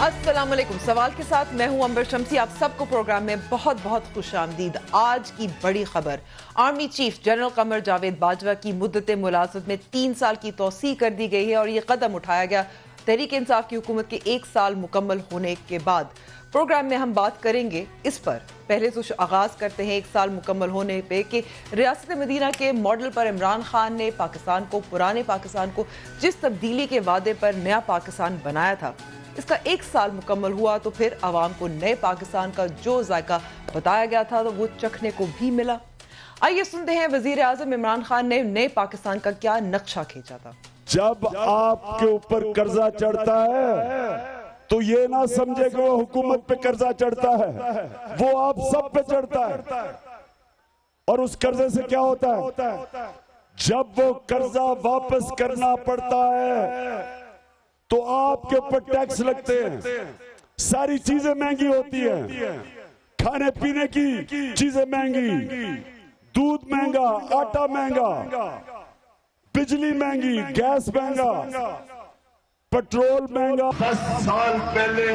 السلام علیکم. سوال کے ساتھ میں ہوں امبر شمسی. آپ سب کو پروگرام میں بہت بہت خوش آمدید. آج کی بڑی خبر: army chief general Qamar Javed Bajwa کی مدت ملازمت میں 3 سال کی توسیع کر دی گئی ہے اور یہ قدم اٹھایا گیا تحریک انصاف کی حکومت کے 1 سال مکمل ہونے کے بعد. پروگرام میں ہم بات کریں گے اس پر. پہلے تو آغاز کرتے ہیں 1 سال مکمل ہونے پہ کہ ریاست مدینہ کے ماڈل پر عمران خان نے پاکستان کو، پرانے پاکستان کو جس تبدیلی کے وعدے پر نیا پاکستان بنایا تھا، اس کا 1 سال مکمل ہوا تو پھر عوام کو نئے پاکستان کا جو ذائقہ بتایا گیا تھا تو وہ چکھنے کو بھی ملا. آئیے سنتے ہیں وزیر اعظم عمران خان نے نئے پاکستان کا کیا نقشہ کھینچا تھا. جب آپ کے اوپر قرضہ چڑھتا ہے تو یہ نہ سمجھے کہ وہ حکومت پہ قرضہ چڑھتا ہے، وہ آپ سب پہ چڑھتا ہے. اور اس قرضے سے کیا ہوتا ہے؟ جب وہ قرضہ واپس کرنا پڑتا ہے تو آپ کے اوپر ٹیکس لگتے ہیں، ساری چیزیں مہنگی ہوتی ہیں، کھانے پینے کی چیزیں مہنگی، دودھ مہنگا، آٹا مہنگا، بجلی مہنگی، گیس مہنگا، پیٹرول مہنگا. 10 سال پہلے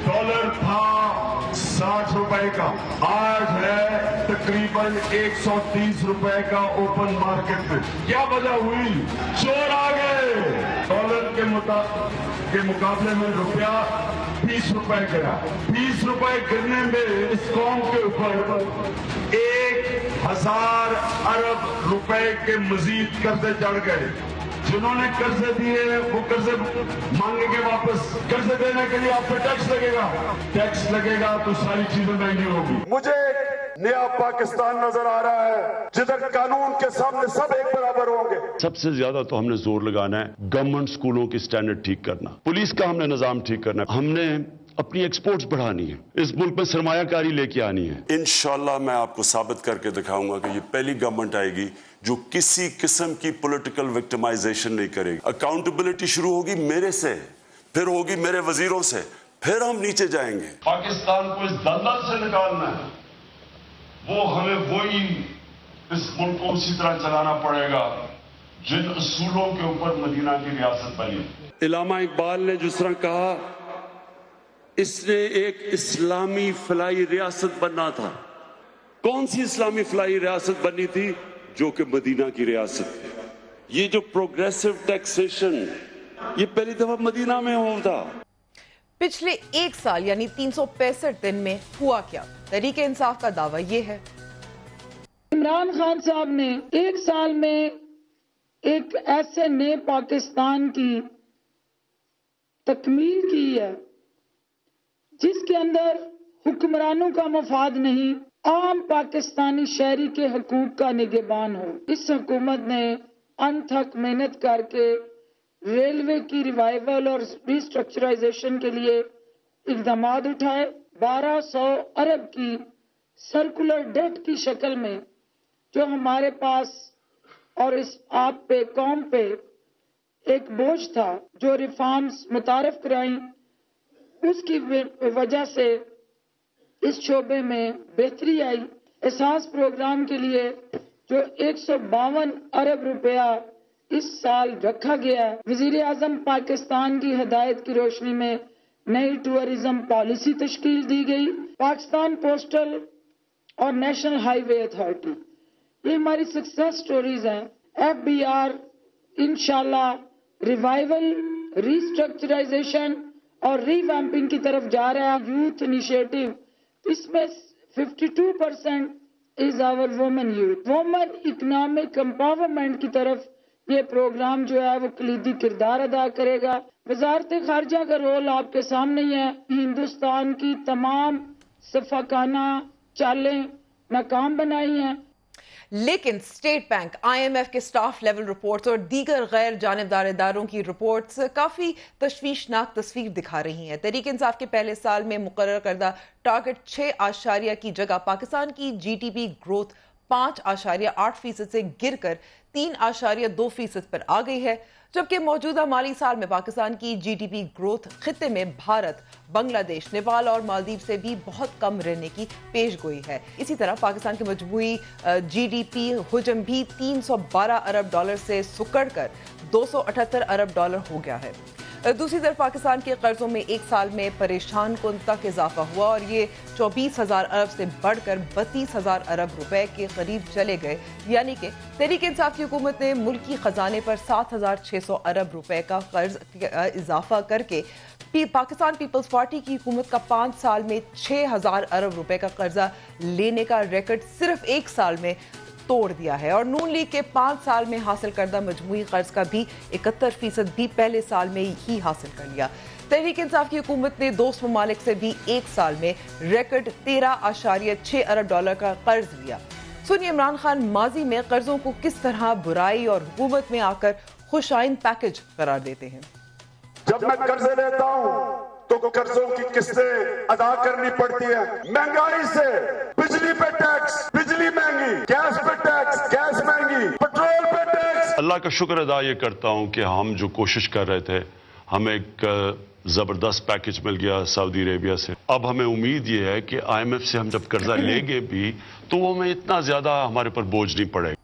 ڈالر تھا 60 روپے کا، آج ہے تقریباً 130 روپے کا اوپن مارکیٹ میں. کیا وجہ ہوئی؟ چور آ گئے. ڈالر کے مقابلے میں روپیہ 20 روپے گرا. 20 روپے گرنے میں اس قوم کے اوپر 1000 ارب روپے کے مزید قرضے چڑھ گئے. جنہوں نے قرضے دیے وہ قرضے مانگیں گے واپس. قرضے دینے کے لیے آپ پہ ٹیکس لگے گا، ٹیکس لگے گا تو ساری چیزیں مہنگی ہوگی. مجھے نیا پاکستان نظر آ رہا ہے جدھر قانون کے سامنے سب ایک برابر ہوں گے. سب سے زیادہ تو ہم نے زور لگانا ہے گورنمنٹ سکولوں کی سٹینڈرڈ ٹھیک کرنا، پولیس کا ہم نے نظام ٹھیک کرنا ہے، ہم نے اپنی ایکسپورٹس بڑھانی ہے، اس ملک میں سرمایہ کاری لے کے آنی ہے. انشاءاللہ میں آپ کو ثابت کر کے دکھاؤں گا کہ یہ پہلی گورنمنٹ آئے گی جو کسی قسم کی پولیٹیکل وکٹمائزیشن نہیں کرے گی. اکاؤنٹیبلٹی شروع ہوگی میرے سے، پھر ہوگی میرے وزیروں سے، پھر ہم نیچے جائیں گے. پاکستان کو اس دلدل سے نکالنا ہے، وہ ہمیں وہی اس ملک کو اسی طرح چلانا پڑے گا جن اصولوں کے اوپر مدینہ کی ریاست بنی. علامہ اقبال نے جس طرح کہا اس نے ایک اسلامی فلاحی ریاست بننا تھا. کون سی اسلامی فلاحی ریاست بنی تھی؟ جو کہ مدینہ کی ریاست تھی. یہ جو پروگریسو ٹیکسیشن یہ پہلی دفعہ مدینہ میں ہوتا. پچھلے 1 سال یعنی 365 دن میں ہوا کیا؟ تحریک انصاف کا دعویٰ یہ ہے: عمران خان صاحب نے 1 سال میں ایک ایسے نئے پاکستان کی تکمیل کی ہے جس کے اندر حکمرانوں کا مفاد نہیں، عام پاکستانی شہری کے حقوق کا نگہبان ہو. اس حکومت نے انتھک محنت کر کے ریلوے کی ریوائیول اور ریسٹرکچرائزیشن کے لیے اقدامات اٹھائے. 1200 ارب کی سرکولر ڈیٹ کی شکل میں جو ہمارے پاس اور اس آپ پہ قوم پہ ایک بوجھ تھا، جو ریفارمز متعارف کرائیں، اس کی وجہ سے اس شعبے میں بہتری آئی. احساس پروگرام کے لیے جو 152 ارب روپیہ اس سال رکھا گیا. وزیر اعظم پاکستان کی ہدایت کی روشنی میں نئی ٹورزم پالیسی تشکیل دی گئی. پاکستان پوسٹل اور نیشنل ہائی وے اتھارٹی، یہ ہماری سکسیس سٹوریز ہیں. FBR انشاءاللہ ریوائیول، ریسٹرکچرائزیشن اور ری ویمپنگ کی طرف جا رہا ہے. یوتھ انیشیٹو، اس میں 52% is our women youth. Women economic empowerment کی طرف یہ پروگرام جو ہے وہ کلیدی کردار ادا کرے گا. وزارت خارجہ کا رول آپ کے سامنے ہی ہے. ہندوستان کی تمام سفاکانہ چالیں ناکام بنائی ہیں. لیکن اسٹیٹ بینک، IMF کے سٹاف لیول رپورٹس اور دیگر غیر جانبدار اداروں کی رپورٹس کافی تشویشناک تصویر دکھا رہی ہیں. تحریک انصاف کے پہلے سال میں مقرر کردہ ٹارگٹ 6 کی جگہ پاکستان کی GDP گروتھ 5.8% سے گر کر 3.2% پر آ گئی ہے، جبکہ موجودہ مالی سال میں پاکستان کی جی ڈی پی گروتھ خطے میں بھارت، بنگلہ دیش، نیپال اور مالدیو سے بھی بہت کم رہنے کی پیش گوئی ہے۔ اسی طرح پاکستان کے مجموعی جی ڈی پی حجم بھی $312 ارب سے سکڑ کر $278 ارب ہو گیا ہے۔ دوسری طرف پاکستان کے قرضوں میں ایک سال میں پریشان کن تک اضافہ ہوا اور یہ 24,000 ارب سے بڑھ کر 32,000 ارب روپے کے قریب چلے گئے، یعنی کہ تحریک انصاف کی حکومت نے ملکی خزانے پر 7,600 ارب روپے کا قرض اضافہ کر کے پاکستان پیپلز پارٹی کی حکومت کا 5 سال میں 6,000 ارب روپے کا قرضہ لینے کا ریکارڈ صرف ایک سال میں توڑ دیا ہے، اور نون لیگ کے 5 سال میں حاصل کردہ مجموعی قرض کا بھی 71% بھی پہلے سال میں ہی حاصل کر لیا۔ تحریک انصاف کی حکومت نے دوست ممالک سے بھی ایک سال میں ریکارڈ $13.6 ارب کا قرض لیا۔ سنیے عمران خان ماضی میں قرضوں کو کس طرح برائی اور حکومت میں آ کر خوش آئند پیکج قرار دیتے ہیں۔ جب میں قرضے لیتا ہوں تو قرضوں کی قسطیں ادا کرنی پڑتی ہے، مہنگائی سے بجلی پہ ٹیکس، بجلی مہنگی، گیس پہ ٹیکس، گیس مہنگی، پیٹرول پہ ٹیکس۔ اللہ کا شکر ادا یہ کرتا ہوں کہ ہم جو کوشش کر رہے تھے، ہمیں ایک زبردست پیکج مل گیا سعودی عربیہ سے۔ اب ہمیں امید یہ ہے کہ آئی ایم ایف سے ہم جب قرضہ لیں گے بھی تو وہ ہمیں اتنا زیادہ ہمارے پر بوجھ نہیں پڑے گا۔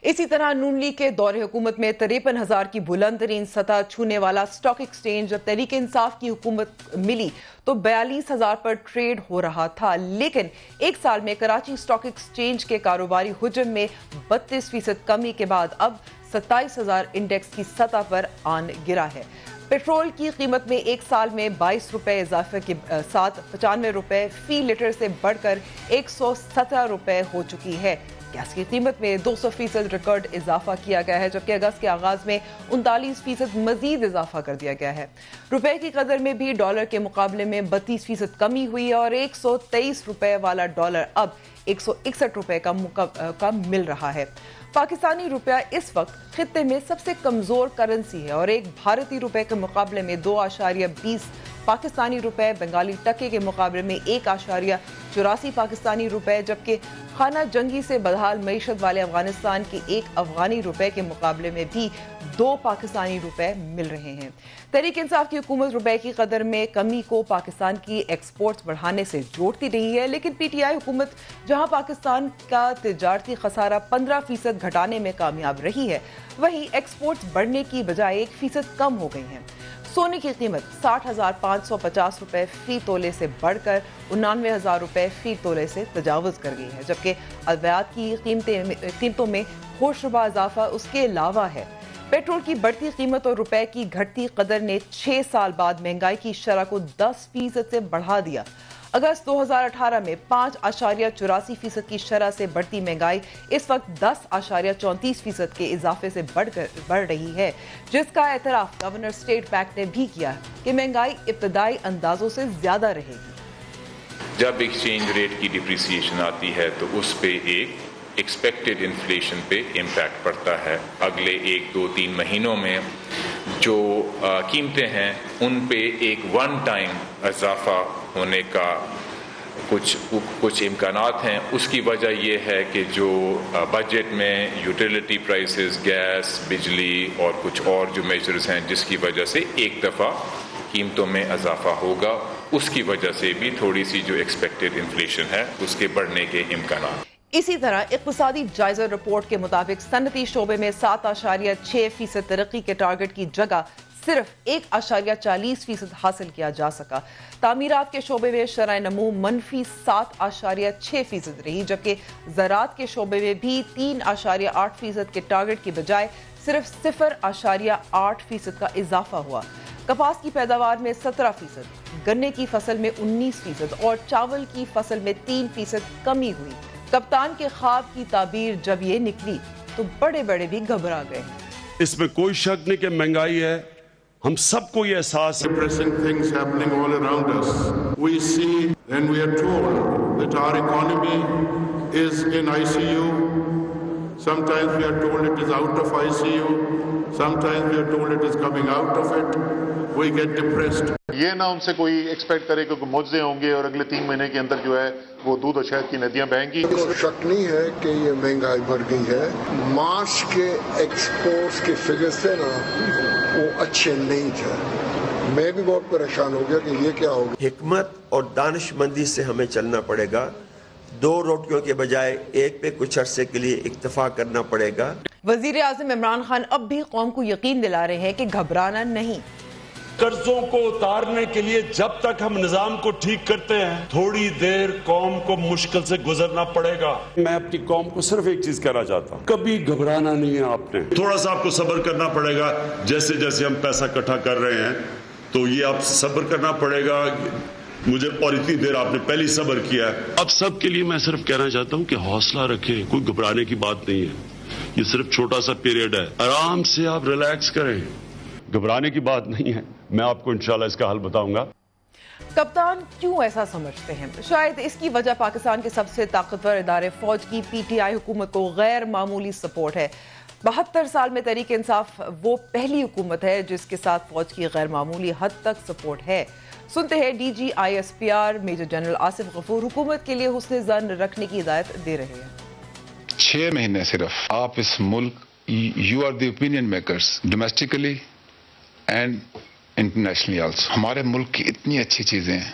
اسی طرح نون لیگ کے دور حکومت میں 53,000 کی بلند ترین سطح چھونے والا سٹاک ایکسچینج جب تحریک انصاف کی حکومت ملی تو 42,000 پر ٹریڈ ہو رہا تھا، لیکن ایک سال میں کراچی سٹاک ایکسچینج کے کاروباری حجم میں 32% کمی کے بعد اب 27,000 انڈیکس کی سطح پر آن گرا ہے۔ پیٹرول کی قیمت میں ایک سال میں 22 روپے اضافے کے ساتھ 95 روپے فی لیٹر سے بڑھ کر 117 روپے ہو چکی ہے۔ گیس کی قیمت میں 200% ریکارڈ اضافہ کیا گیا ہے، جبکہ اگست کے آغاز میں 39% مزید اضافہ کر دیا گیا ہے۔ روپے کی قدر میں بھی ڈالر کے مقابلے میں 32% کمی ہوئی اور 123 روپے والا ڈالر اب 161 روپے کا مل رہا ہے۔ پاکستانی روپیہ اس وقت خطے میں سب سے کمزور کرنسی ہے اور ایک بھارتی روپے کے مقابلے میں 2.20 پاکستانی روپے، بنگالی ٹکے کے مقابلے میں 1.84 پاکستانی روپے، جبکہ خانہ جنگی سے بدحال معیشت والے افغانستان کے 1 افغانی روپے کے مقابلے میں بھی 2 پاکستانی روپے مل رہے ہیں۔ تحریک انصاف کی حکومت روپے کی قدر میں کمی کو پاکستان کی ایکسپورٹس بڑھانے سے جوڑتی رہی ہے، لیکن پی ٹی آئی حکومت جہاں پاکستان کا تجارتی خسارہ 15% گھٹانے میں کامیاب رہی ہے، وہیں ایکسپورٹس بڑھنے کی بجائے 1% کم ہو گئی ہیں۔ سونے کی قیمت 60,550 روپے فی تولے سے بڑھ کر 99,000 روپے فی تولے سے تجاوز کر گئی ہے، جبکہ ادویات کی قیمتوں میں ہوشربا اضافہ اس کے علاوہ ہے۔ پیٹرول کی بڑھتی قیمت اور روپے کی گھٹتی قدر نے 6 سال بعد مہنگائی کی شرح کو 10% سے بڑھا دیا۔ اگست 2018 میں 5.84% کی شرح سے بڑھتی مہنگائی اس وقت 10.34% کے اضافے سے بڑھ رہی ہے، جس کا اعتراف گورنر اسٹیٹ بینک نے بھی کیا کہ مہنگائی ابتدائی اندازوں سے زیادہ رہے گی۔ جب ایکسچینج ریٹ کی ڈپریسیشن آتی ہے تو اس پہ ایک ایکسپیکٹڈ انفلیشن پہ امپیکٹ پڑتا ہے۔ اگلے 1-2-3 مہینوں میں جو قیمتیں ہیں ان پہ ایک ون ٹائم اضافہ ہونے کا کچھ امکانات ہیں۔ اس کی وجہ یہ ہے کہ جو بجٹ میں یوٹیلیٹی پرائسز، گیس، بجلی اور کچھ اور جو میجرز ہیں جس کی وجہ سے ایک دفعہ قیمتوں میں اضافہ ہوگا، اس کی وجہ سے بھی تھوڑی سی جو ایکسپیکٹڈ انفلیشن ہے اس کے بڑھنے کے امکانات۔ اسی طرح اقتصادی جائزہ رپورٹ کے مطابق صنعتی شعبے میں 7.6% ترقی کے ٹارگٹ کی جگہ صرف 1.40% حاصل کیا جا سکا۔ تعمیرات کے شعبے میں شرح نمو منفی 7.6% رہی، جبکہ زراعت کے شعبے میں بھی 3.8% کے ٹارگٹ کی بجائے صرف 0.8% کا اضافہ ہوا۔ کپاس کی پیداوار میں 17%، گنے کی فصل میں 19% اور چاول کی فصل میں 3% کمی ہوئی۔ کپتان کے خواب کی تعبیر جب یہ نکلی تو بڑے بڑے بھی گھبرا گئے۔ اس میں کوئی شک نہیں کہ مہنگائی ہے، ہم سب کو یہ احساس ہے۔ Depressing things happening all around us. We see and we are told that our economy is in ICU. Sometimes we are told it is out of ICU. Sometimes we are told it is coming out of it. we get depressed. یہ نہ ان سے کوئی expect کرے کہ معجزے ہوں گے اور اگلے 3 مہینے کے اندر جو ہے وہ دودھ اور شہد کی ندیاں بہیں گی. اس شک نہیں ہے کہ یہ مہنگائی بڑھ گئی ہے. مارچ کے ایکسپورٹس کے فگرز تھے نا وہ اچھے نہیں تھے. میں بھی بہت پریشان ہو گیا کہ یہ کیا ہوگا. حکمت اور دانش مندی سے ہمیں چلنا پڑے گا. 2 روٹیوں کے بجائے ایک پہ کچھ عرصے کے لیے اکتفا کرنا پڑے گا. وزیر اعظم عمران خان اب بھی قوم کو یقین دلا رہے ہیں کہ گھبرانا نہیں. قرضوں کو اتارنے کے لیے جب تک ہم نظام کو ٹھیک کرتے ہیں تھوڑی دیر قوم کو مشکل سے گزرنا پڑے گا. میں اپنی قوم کو صرف ایک چیز کہنا چاہتا ہوں, کبھی گھبرانا نہیں ہے آپ نے. تھوڑا سا آپ کو صبر کرنا پڑے گا. جیسے جیسے ہم پیسہ اکٹھا کر رہے ہیں تو یہ آپ صبر کرنا پڑے گا مجھے, اور اتنی دیر آپ نے پہلی صبر کیا ہے. اب سب کے لیے میں صرف کہنا چاہتا ہوں کہ حوصلہ رکھیں, کوئی گھبرانے کی بات نہیں ہے. یہ صرف چھوٹا سا پیریڈ ہے, آرام سے آپ ریلیکس کریں, گھبرانے کی بات نہیں ہے. میں آپ کو انشاءاللہ اس کا حل بتاؤں گا. کپتان کیوں ایسا سمجھتے ہیں؟ شاید اس کی وجہ پاکستان کے سب سے طاقتور ادارے فوج کی پی ٹی آئی حکومت کو غیر معمولی سپورٹ ہے. 72 سال میں تحریک انصاف وہ پہلی حکومت ہے جس کے ساتھ فوج کی غیر معمولی حد تک سپورٹ ہے. سنتے ہیں D G I S P R major general Asif Ghafoor حکومت کے لیے حسن ظن رکھنے کی ہدایت دے رہے ہیں. 6 مہینے صرف آپ اس ملک, you are the opinion makers domestically and internationally also. ہمارے ملک کی اتنی اچھی چیزیں ہیں,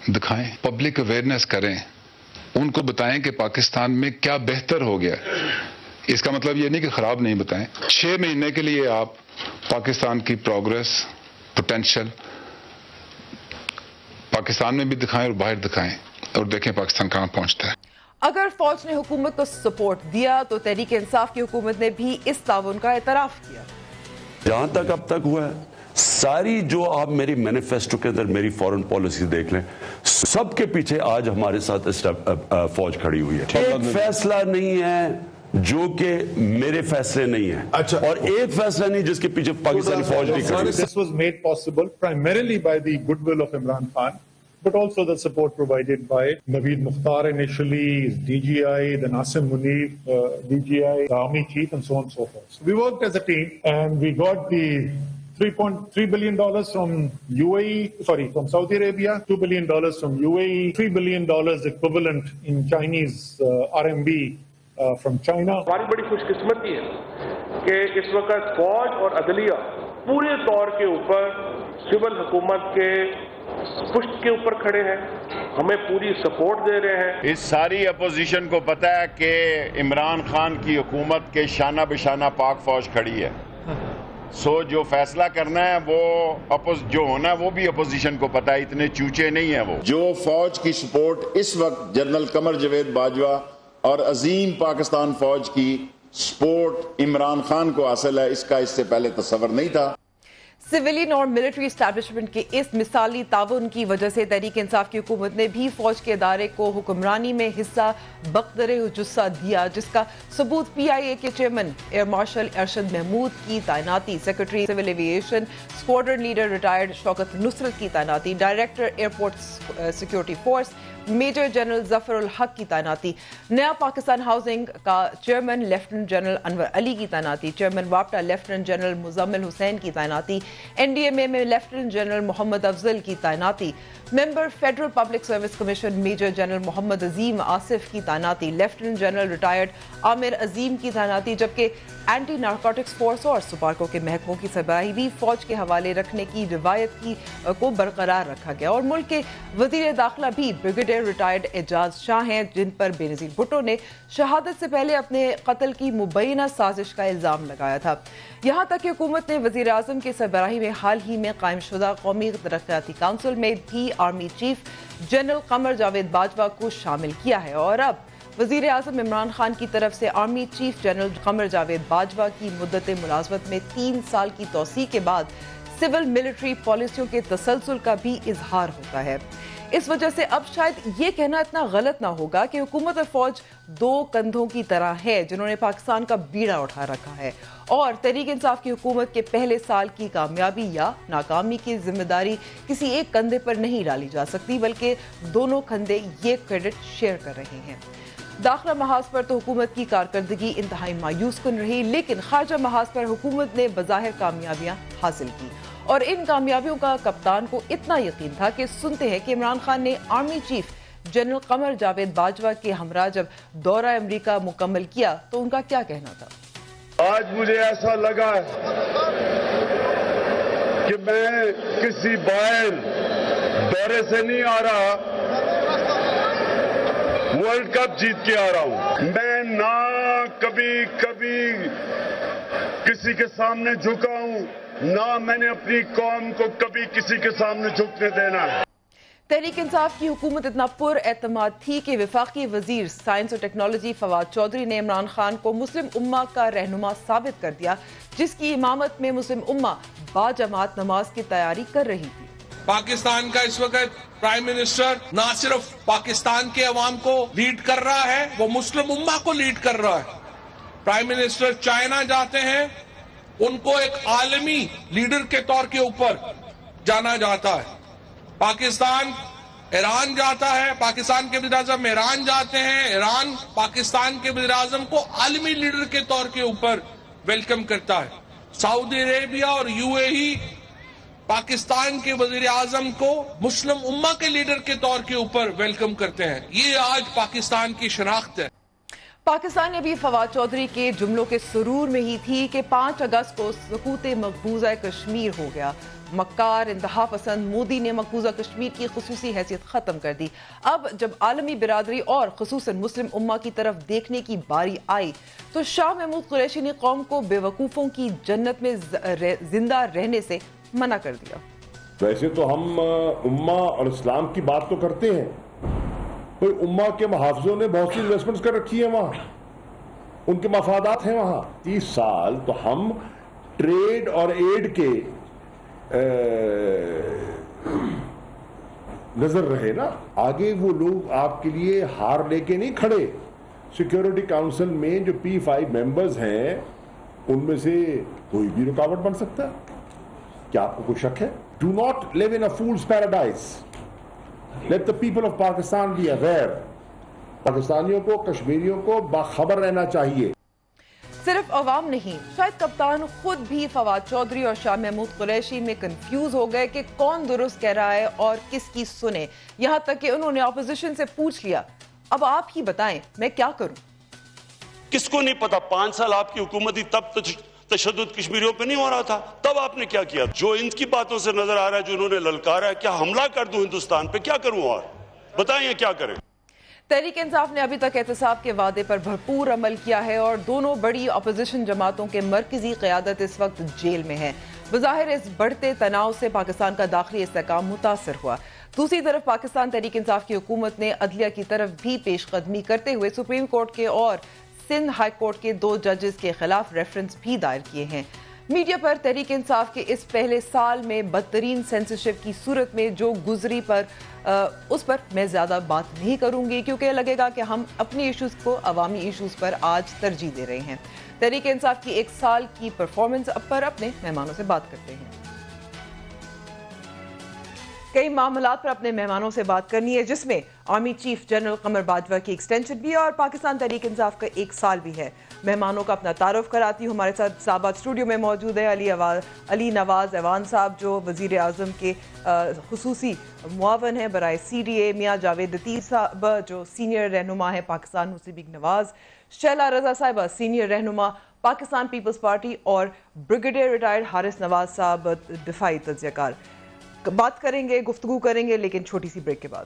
دکھائیں, پبلک اویئرنیس کریں, ان کو بتائیں کہ پاکستان میں کیا بہتر ہو گیا. اس کا مطلب یہ نہیں کہ خراب نہیں بتائیں. 6 مہینے کے لیے آپ پاکستان کی پروگرس, پوٹینشل پاکستان میں بھی دکھائیں اور باہر دکھائیں, اور دیکھیں پاکستان کہاں پہنچتا ہے. اگر فوج نے حکومت کو سپورٹ دیا تو تحریک انصاف کی حکومت نے بھی اس تعاون کا اعتراف کیا. جہاں تک اب تک ہوا ہے, ساری جو آپ میری مینیفیسٹو کے اندر میری فورن پالیسی دیکھ لیں, سب کے پیچھے آج ہمارے ساتھ فوج کھڑی ہوئی ہے. ایک فیصلہ نہیں ہے جو کہ میرے فیصلے نہیں ہیں, اور ایک فیصلہ نہیں جس کے پیچھے پاکستانی فوج نہیں کھڑی. This was made possible primarily by the goodwill of Imran Khan, but also the support provided by Naveed Mukhtar initially, DGI, then Asim Munif, DGI, the Army Chief, and so on and so forth. So we worked as a team, and we got the $3.3 billion from UAE, from Saudi Arabia, $2 billion from UAE, $3 billion equivalent in Chinese RMB from China. ہماری بڑی خوش قسمتی ہے کہ اس وقت فوج اور عدلیہ پورے طور کے اوپر سول حکومت کے پشت کے اوپر کھڑے ہیں, ہمیں پوری سپورٹ دے رہے ہیں. اس ساری اپوزیشن کو پتا ہے کہ عمران خان کی حکومت کے شانہ بشانہ پاک فوج کھڑی ہے. سو جو فیصلہ کرنا ہے وہ جو ہونا ہے وہ بھی اپوزیشن کو پتا ہے, اتنے چوچے نہیں ہیں وہ. جو فوج کی سپورٹ اس وقت جنرل قمر جاوید باجوہ اور عظیم پاکستان فوج کی سپورٹ عمران خان کو حاصل ہے, اس کا اس سے پہلے تصور نہیں تھا. سویلین اور ملٹری اسٹیبلشمنٹ کے اس مثالی تعاون کی وجہ سے تحریک انصاف کی حکومت نے بھی فوج کے ادارے کو حکمرانی میں حصہ بقدر جثہ دیا, جس کا ثبوت پی آئی اے کے chairman air marshal Arshad Mahmood کی تعیناتی, secretary civil aviation squadron leader retired Shaukat Nusrat کی تعیناتی, director airport security force major general Zafar Ulhaq کی تعیناتی, نیا پاکستان ہاؤسنگ کا chairman lieutenant general Anwar Ali کی تعیناتی, چیئرمین واپٹا لیفٹیننٹ جنرل مزمل حسین کی تعیناتی, این ڈی ایم اے میں لیفٹیننٹ جنرل محمد افضل کی تعیناتی, member federal public service commission major general Muhammad Azeem Asif کی تعیناتی, lieutenant general retired Amir Azeem کی تعیناتی, جبکہ اینٹی نارکوٹکس فورس اور سپارکو کے محکموں کی سربراہی بھی فوج کے حوالے رکھنے کی روایت کو برقرار رکھا گیا. اور ملک کے وزیر داخلہ بھی بریگیڈیئر ریٹائرڈ اعجاز شاہ ہیں, جن پر بے نظیر بھٹو نے شہادت سے پہلے اپنے قتل کی مبینہ سازش کا الزام لگایا تھا. یہاں تک کہ حکومت نے وزیر اعظم کی سربراہی میں حال ہی میں قائم شدہ قومی ترقیاتی کونسل میں بھی army chief general Qamar Javed Bajwa کو شامل کیا ہے. اور اب وزیر اعظم عمران خان کی طرف سے army chief general Qamar Javed Bajwa کی مدت ملازمت میں 3 سال کی توسیع کے بعد سول ملٹری پالیسیوں کے تسلسل کا بھی اظہار ہوتا ہے. اس وجہ سے اب شاید یہ کہنا اتنا غلط نہ ہوگا کہ حکومت اور فوج 2 کندھوں کی طرح ہے جنہوں نے پاکستان کا بیڑا اٹھا رکھا ہے, اور تحریک انصاف کی حکومت کے پہلے سال کی کامیابی یا ناکامی کی ذمہ داری کسی ایک کندھے پر نہیں ڈالی جا سکتی, بلکہ دونوں کندھے یہ کریڈٹ شیئر کر رہے ہیں. داخلہ محاذ پر تو حکومت کی کارکردگی انتہائی مایوس کن رہی, لیکن خارجہ محاذ پر حکومت نے بظاہر کامیابیاں حاصل کی. اور ان کامیابیوں کا کپتان کو اتنا یقین تھا کہ سنتے ہیں کہ عمران خان نے army chief general Qamar Javed Bajwa کے ہمراہ جب دورہ امریکہ مکمل کیا تو ان کا کیا کہنا تھا؟ آج مجھے ایسا لگا کہ میں کسی باہر دورے سے نہیں آ رہا، ورلڈ کپ جیت کے آ رہا ہوں۔ میں نہ کبھی کسی کے سامنے جھکا ہوں، نہ میں نے اپنی قوم کو کبھی کسی کے سامنے جھکنے دینا ہے۔ تحریک انصاف کی حکومت اتنا پر اعتماد تھی کہ وفاقی وزیر سائنس اور ٹیکنالوجی فواد چودھری نے عمران خان کو مسلم امہ کا رہنما ثابت کر دیا، جس کی امامت میں مسلم امہ باجماعت نماز کی تیاری کر رہی تھی۔ پاکستان کا اس وقت پرائم منسٹر نہ صرف پاکستان کے عوام کو لیڈ کر رہا ہے، وہ مسلم امہ کو لیڈ کر رہا ہے۔ پرائم منسٹر چائنا جاتے ہیں، ان کو ایک عالمی لیڈر کے طور کے اوپر جانا جاتا ہے۔ پاکستان ایران جاتا ہے، پاکستان کے وزیر اعظم ایران جاتے ہیں، ایران پاکستان کے وزیر اعظم کو عالمی لیڈر کے طور کے اوپر ویلکم کرتا ہے۔ سعودی عربیہ اور UAE پاکستان کے وزیر اعظم کو مسلم امہ کے لیڈر کے طور کے اوپر ویلکم کرتے ہیں۔ یہ آج پاکستان کی شناخت ہے۔ پاکستان نے بھی فواد چودھری کے جملوں کے سرور میں ہی تھی کہ 5 اگست کو سقوط مقبوضہ کشمیر ہو گیا۔ مکار انتہا پسند مودی نے مقبوضہ کشمیر کی خصوصی حیثیت ختم کر دی۔ اب جب عالمی برادری اور خصوصاً مسلم امہ کی طرف دیکھنے کی باری آئی تو شاہ محمود قریشی نے قوم کو بے وقوفوں کی جنت میں زندہ رہنے سے منع کر دیا۔ ویسے تو ہم امہ اور اسلام کی بات تو کرتے ہیں، کوئی امہ کے محافظوں نے بہت سی انویسٹمنٹس کر رکھی ہیں، وہاں ان کے مفادات ہیں۔ وہاں 30 سال تو ہم ٹریڈ اور ایڈ کے نظر رہے نا۔ آگے وہ لوگ آپ کے لیے ہار لے کے نہیں کھڑے۔ سیکیورٹی کاؤنسل میں جو P5 ممبرز ہیں ان میں سے کوئی بھی رکاوٹ بن سکتا ہے۔ کیا آپ کو کوئی شک ہے؟ Do not live in a fool's paradise. Let the people of Pakistan be aware. پاکستانیوں کو، کشمیریوں کو باخبر رہنا چاہیے۔ صرف عوام نہیں، شاید کپتان خود بھی فواد چودھری اور شاہ محمود قریشی میں کنفیوز ہو گئے کہ کون درست کہہ رہا ہے اور کس کی سنے، یہاں تک کہ انہوں نے اپوزیشن سے پوچھ لیا اب آپ ہی بتائیں میں کیا کروں۔ کس کو نہیں پتا 5 سال آپ کی حکومت تھی تب تشدد کشمیریوں پہ نہیں ہو رہا تھا، تب آپ نے کیا کیا؟ جو ان کی باتوں سے نظر آ رہا ہے، جو انہوں نے للکارا ہے، کیا حملہ کر دوں ہندوستان پہ؟ کیا کروں؟ اور بتائیں یہ کیا کریں؟ تحریک انصاف نے ابھی تک احتساب کے وعدے پر بھرپور عمل کیا ہے اور دونوں بڑی اپوزیشن جماعتوں کے مرکزی قیادت اس وقت جیل میں ہے۔ بظاہر اس بڑھتے تناؤ سے پاکستان کا داخلی استحکام متاثر ہوا۔ دوسری طرف پاکستان تحریک انصاف کی حکومت نے عدلیہ کی طرف بھی پیش قدمی کرتے ہوئے سپریم کورٹ کے اور سندھ ہائی کورٹ کے 2 ججز کے خلاف ریفرنس بھی دائر کیے ہیں۔ میڈیا پر تحریک انصاف کے اس پہلے سال میں بدترین سینسرشپ کی صورت میں جو گزری اس پر میں زیادہ بات نہیں کروں گی، کیونکہ لگے گا کہ ہم اپنی ایشوز کو عوامی ایشوز پر آج ترجیح دے رہے ہیں۔ تحریک انصاف کی 1 سال کی پرفارمنس پر اپنے مہمانوں سے بات کرتے ہیں۔ کئی معاملات پر اپنے مہمانوں سے بات کرنی ہے، جس میں army chief general Qamar Bajwa کی ایکسٹینشن بھی ہے اور پاکستان تحریک انصاف کا 1 سال بھی ہے۔ مہمانوں کا اپنا تعارف کراتی ہوں۔ ہمارے ساتھ صاحبہ اسٹوڈیو میں موجود ہے علی نواز ایوان صاحب، جو وزیر اعظم کے خصوصی معاون ہیں برائے CDA، میاں جاوید لطیف صاحب جو سینئر رہنما ہیں پاکستان مسلم لیگ نواز، شیلا رضا صاحبہ سینئر رہنما پاکستان پیپلز پارٹی، اور بریگیڈیئر ریٹائرڈ حارث نواز صاحب دفاعی تجزیہ کار۔ بات کریں گے، گفتگو کریں گے، لیکن چھوٹی سی بریک کے بعد۔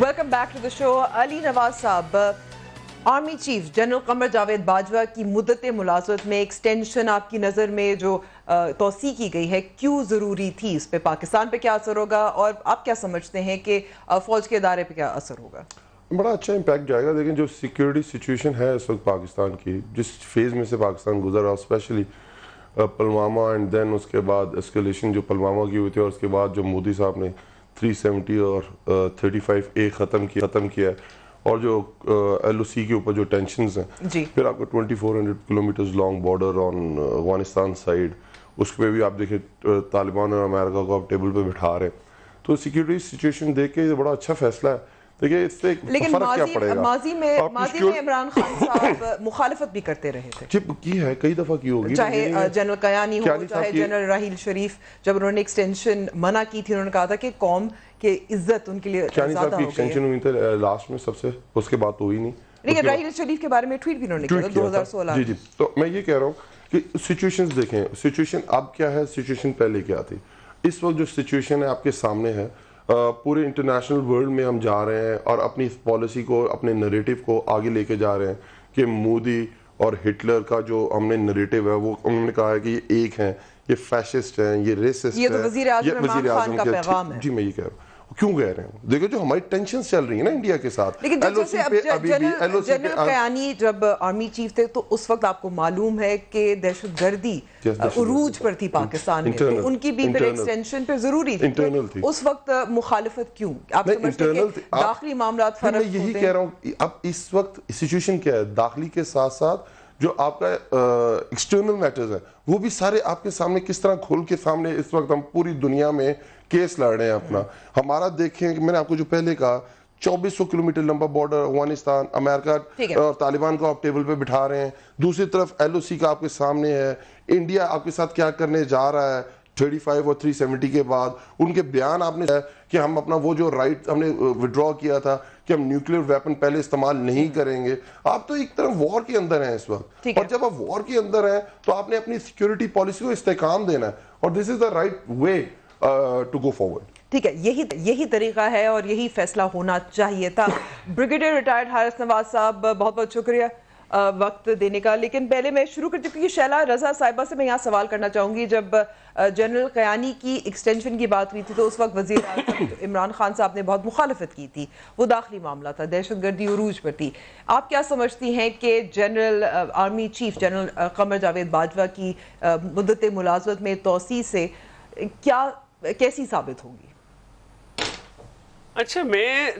ویلکم بیک ٹو دا شو۔ علی نواز صاحب، army chief general Qamar Javed Bajwa کی مدت ملازمت میں ایکسٹینشن آپ کی نظر میں جو توسیع کی گئی ہے کیوں ضروری تھی؟ اس پہ پاکستان پہ کیا اثر ہوگا اور آپ کیا سمجھتے ہیں کہ فوج کے ادارے پہ کیا اثر ہوگا؟ بڑا اچھا امپیکٹ جائے گا، لیکن جو سیکیورٹی سچویشن ہے اس وقت پاکستان کی، جس فیز میں سے پاکستان گزر رہا، اسپیشلی پلوامہ اینڈ دین اس کے بعد اسکیلیشن جو پلوامہ کی ہوئی تھی، اور اس کے بعد جو مودی صاحب نے 370 اور 35A ختم کیا ہے، اور جو LOC کے اوپر جو ٹینشنز ہیں، پھر آپ کو 2400 کلومیٹرز لانگ بارڈر آن افغانستان سائڈ، اس پہ بھی آپ دیکھیں طالبان اور امریکہ کو آپ ٹیبل پہ بٹھا رہے ہیں. تو سیکیورٹی سچویشن دیکھ کے یہ بڑا اچھا فیصلہ ہے. دیکھیے اس سے فرق کیا پڑے گا. ماضی میں عمران خان صاحب مخالفت بھی کرتے رہے تھے. جب کی ہے کئی دفعہ کی ہوگی, چاہے جنرل کیانی ہو, چاہے جنرل راحیل شریف. جب انہوں نے ایکسٹینشن منع کی تھی, انہوں نے کہا تھا کہ قوم کی عزت ان کے لیے کیانی صاحب کی ایکسٹینشن ہوئی تھی لاسٹ میں سب سے, اس کے بعد تو ہوئی نہیں. لیکن راحیل شریف کے بارے میں ٹویٹ بھی انہوں نے کیا 2016. جی. تو میں یہ کہہ رہا ہوں کہ سچویشنز دیکھیں, سچویشن اب کیا ہے, سچویشن پہلے کیا تھی. اس وقت جو سچویشن ہے آپ کے سامنے ہے, پورے انٹرنیشنل ورلڈ میں ہم جا رہے ہیں اور اپنی پالیسی کو, اپنے نریٹو کو آگے لے کے جا رہے ہیں کہ مودی اور ہٹلر کا جو ہم نے نریٹو ہے وہ انہوں نے کہا ہے کہ یہ ایک ہیں, یہ فیشسٹ ہیں, یہ ریسسٹ ہیں. یہ تو وزیر اعظم عمران خان کا پیغام ہے. جی میں یہ کہہ رہا ہوں. کیوں کہہ رہے ہیں؟ دیکھیں جو ہماری ٹینشنز چل رہی ہیں نا انڈیا کے ساتھ. لیکن جنرل کیانی جب آرمی چیف تھے تو اس وقت آپ کو معلوم ہے کہ دہشت گردی عروج پر تھی پاکستان میں, تو ان کی بھی پھر ایکسٹینشن پہ ضروری تھی. اس وقت مخالفت کیوں؟ آپ سمجھتے ہیں کہ داخلی معاملات فرق ہوتے ہیں؟ میں یہی کہہ رہا ہوں. اب اس وقت سچویشن کیا ہے, داخلی کے ساتھ ساتھ جو آپ کا ایکسٹرنل میٹرز ہیں وہ بھی سارے آپ کے سامنے کس طرح کھول کے سامنے. اس وقت ہم پوری دنیا میں کیس لڑ رہے ہیں اپنا. ہمارا دیکھیں, میں نے آپ کو جو پہلے کہا 2400 کلومیٹر لمبا بارڈر افغانستان, امریکہ اور طالبان کو آپ ٹیبل پہ بٹھا رہے ہیں. دوسری طرف ایل او سی کا آپ کے سامنے ہے. انڈیا آپ کے ساتھ کیا کرنے جا رہا ہے 35 اور 370 کے بعد. ان کے بیان آپ نے کہ ہم اپنا وہ جو رائٹ ہم نے وڈرا کیا تھا کہ ہم نیوکلیر ویپن پہلے استعمال نہیں کریں گے. آپ تو ایک طرف وار کے اندر ہیں اس وقت, اور جب آپ وار کے اندر ہیں تو آپ نے اپنی سیکیورٹی پالیسی کو استحکام دینا ہے, اور this is the right way to go forward. ٹھیک ہے, یہی طریقہ ہے اور یہی فیصلہ ہونا چاہیے تھا. بریگیڈیئر ریٹائرڈ حارث نواز صاحب, بہت بہت شکریہ وقت دینے کا. لیکن پہلے میں شروع کرتی ہوں کیونکہ شیلا رضا صاحبہ سے میں یہاں سوال کرنا چاہوں گی. جب جنرل کیانی کی ایکسٹینشن کی بات ہوئی تھی تو اس وقت وزیر اعظم عمران خان صاحب نے بہت مخالفت کی تھی. وہ داخلی معاملہ تھا, دہشت گردی عروج پر تھی. آپ کیا سمجھتی ہیں کہ general army chief general Qamar Javed Bajwa کی مدت ملازمت میں توسیع سے کیسی ثابت ہوگی؟ اچھا,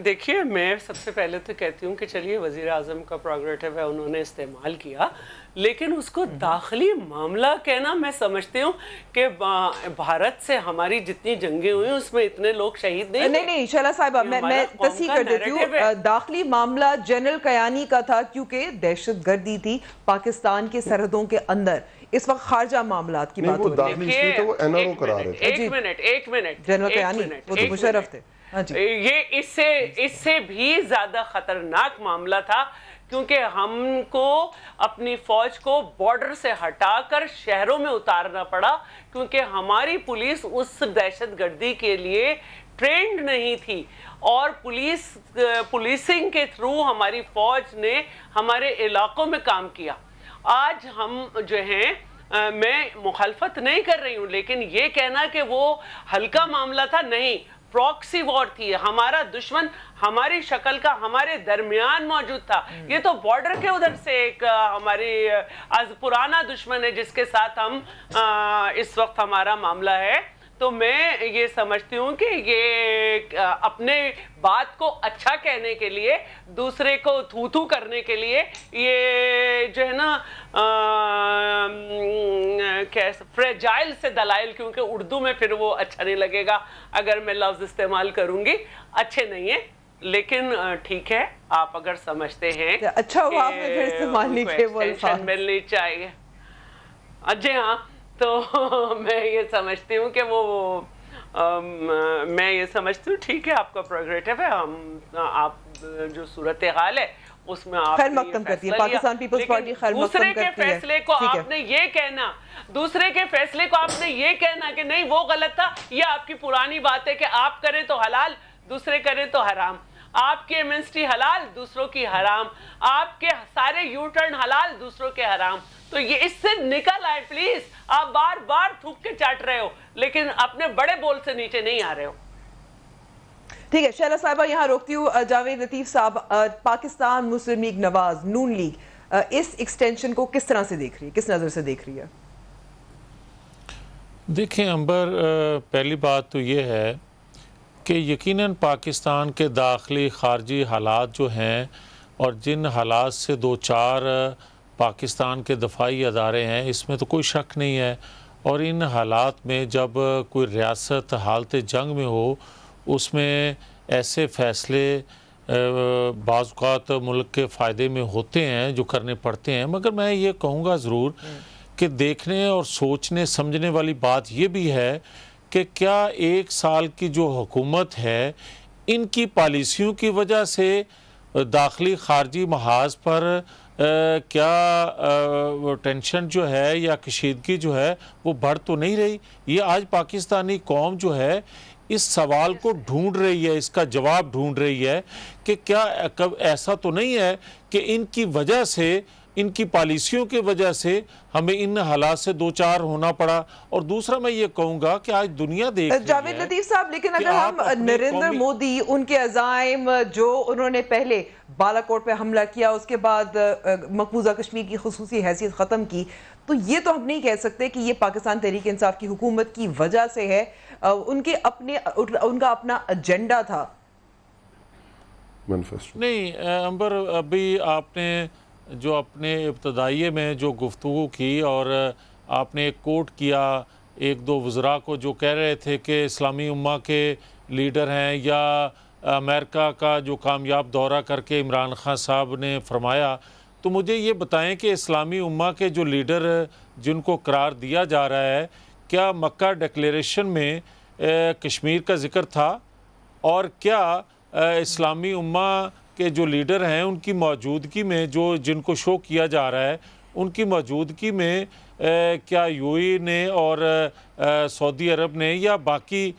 دیکھیے میں سب سے پہلے تو کہتی ہوں کہ چلیے وزیر اعظم کا پروگریٹو ہے, انہوں نے استعمال کیا, لیکن اس کو داخلی معاملہ کہنا میں سمجھتی ہوں کہ بھارت سے ہماری جتنی جنگیں ہوئی اس میں اتنے لوگ شہید نہیں. شیلا صاحبہ میں تصحیح کر دیتی ہوں, داخلی معاملہ جنرل کیانی کا تھا کیونکہ دہشت گردی تھی پاکستان کے سرحدوں کے اندر. اس وقت خارجہ معاملات کی بات ہو رہی ہے. ایک منٹ جنرل کیانی وہ تو مشرف تھے. یہ اس سے بھی زیادہ خطرناک معاملہ تھا کیونکہ ہم کو اپنی فوج کو بارڈر سے ہٹا کر شہروں میں اتارنا پڑا کیونکہ ہماری پولیس اس دہشت گردی کے لیے ٹرینڈ نہیں تھی, اور پولیسنگ کے تھرو ہماری فوج نے ہمارے علاقوں میں کام کیا. آج ہم جو ہیں, میں مخالفت نہیں کر رہی ہوں, لیکن یہ کہنا کہ وہ ہلکا معاملہ تھا, نہیں, پروکسی وار تھی. ہمارا دشمن ہماری شکل کا ہمارے درمیان موجود تھا. یہ تو بارڈر کے ادھر سے ایک ہماری پرانا دشمن ہے جس کے ساتھ ہم اس وقت ہمارا معاملہ ہے. تو میں یہ سمجھتی ہوں کہ یہ اپنے بات کو اچھا کہنے کے لیے, دوسرے کو تھو کرنے کے لیے, یہ جو ہے نا فریجائل سے دلائل, کیونککہ اردو میں پھر وہ اچھا نہیں لگے گا اگر میں لفظ استعمال کروں گی, اچھے نہیں ہیں. لیکن ٹھیک ہے, آپ اگر سمجھتے ہیں اچھا ہوا آپ نے پھر استعمال نہیں کیے وہ الفاظ ملنی چاہیے. جی ہاں, تو میں یہ سمجھتی ہوں کہ میں یہ سمجھتی ہوں ٹھیک ہے, آپ کا پروگریٹو ہے, آپ جو صورتحال ہے اس میں آپ خیر مقدم کرتی ہے پاکستان پیپلز پارٹی, خیر مقدم کرتی ہے. دوسرے کے فیصلے کو آپ نے یہ کہنا کہ نہیں وہ غلط تھا, یہ آپ کی پرانی بات ہے کہ آپ کریں تو حلال, دوسرے کریں تو حرام. آپ کی ایمنسٹی حلال, دوسروں کی حرام. آپ کے سارے یو ٹرن حلال, دوسروں کے حرام. تو یہ اس سے نکل آئے پلیز. آپ بار بار تھوک کے چاٹ رہے ہو لیکن اپنے بڑے بول سے نیچے نہیں آ رہے ہو. ٹھیک ہے شیلا صاحبہ, یہاں روکتی ہوں. جاوید لطیف صاحب, پاکستان مسلم لیگ نواز نون لیگ اس ایکسٹینشن کو کس طرح سے دیکھ رہی ہے, کس نظر سے دیکھ رہی ہے؟ دیکھیں امبر, پہلی بات تو یہ ہے کہ یقیناً پاکستان کے داخلی خارجی حالات جو ہیں اور جن حالات سے دو چار پاکستان کے دفاعی ادارے ہیں, اس میں تو کوئی شک نہیں ہے, اور ان حالات میں جب کوئی ریاست حالت جنگ میں ہو اس میں ایسے فیصلے بعض اوقات ملک کے فائدے میں ہوتے ہیں جو کرنے پڑتے ہیں، مگر میں یہ کہوں گا ضرور کہ دیکھنے اور سوچنے سمجھنے والی بات یہ بھی ہے کہ کیا ایک سال کی جو حکومت ہے ان کی پالیسیوں کی وجہ سے داخلی خارجی محاذ پر کیا ٹینشن جو ہے یا کشیدگی جو ہے وہ بڑھ تو نہیں رہی؟ یہ آج پاکستانی قوم جو ہے اس سوال کو ڈھونڈ رہی ہے، اس کا جواب ڈھونڈ رہی ہے کہ کیا ایسا تو نہیں ہے کہ ان کی وجہ سے، ان کی پالیسیوں کی وجہ سے ہمیں ان حالات سے دوچار ہونا پڑا۔ اور دوسرا میں یہ کہوں گا کہ آج دنیا دیکھ رہی ہے جاوید لطیف صاحب، لیکن اگر ہم نریندر مودی ان کے عزائم جو انہوں نے پہلے بالا کوٹ پہ حملہ کیا، اس کے بعد مقبوضہ کشمیر کی خصوصی حیثیت ختم کی، تو یہ تو ہم نہیں کہہ سکتے کہ یہ پاکستان تحریک انصاف کی حکومت کی وجہ سے ہے، ان کا اپنا ایجنڈا تھا۔ نہیں امبر، ابھی آپ نے جو اپنے ابتدائیے میں جو گفتگو کی اور آپ نے ایک کوٹ کیا ایک دو وزراء کو جو کہہ رہے تھے کہ اسلامی امہ کے لیڈر ہیں، یا امریکہ کا جو کامیاب دورہ کر کے عمران خان صاحب نے فرمایا، تو مجھے یہ بتائیں کہ اسلامی امہ کے جو لیڈر جن کو قرار دیا جا رہا ہے، کیا مکہ ڈکلیریشن میں کشمیر کا ذکر تھا؟ اور کیا اسلامی امہ کہ جو لیڈر ہیں ان کی موجودگی میں جن کو شو کیا جا رہا ہے، ان کی موجودگی میں کیا یو اے ای نے اور سعودی عرب نے یا باقی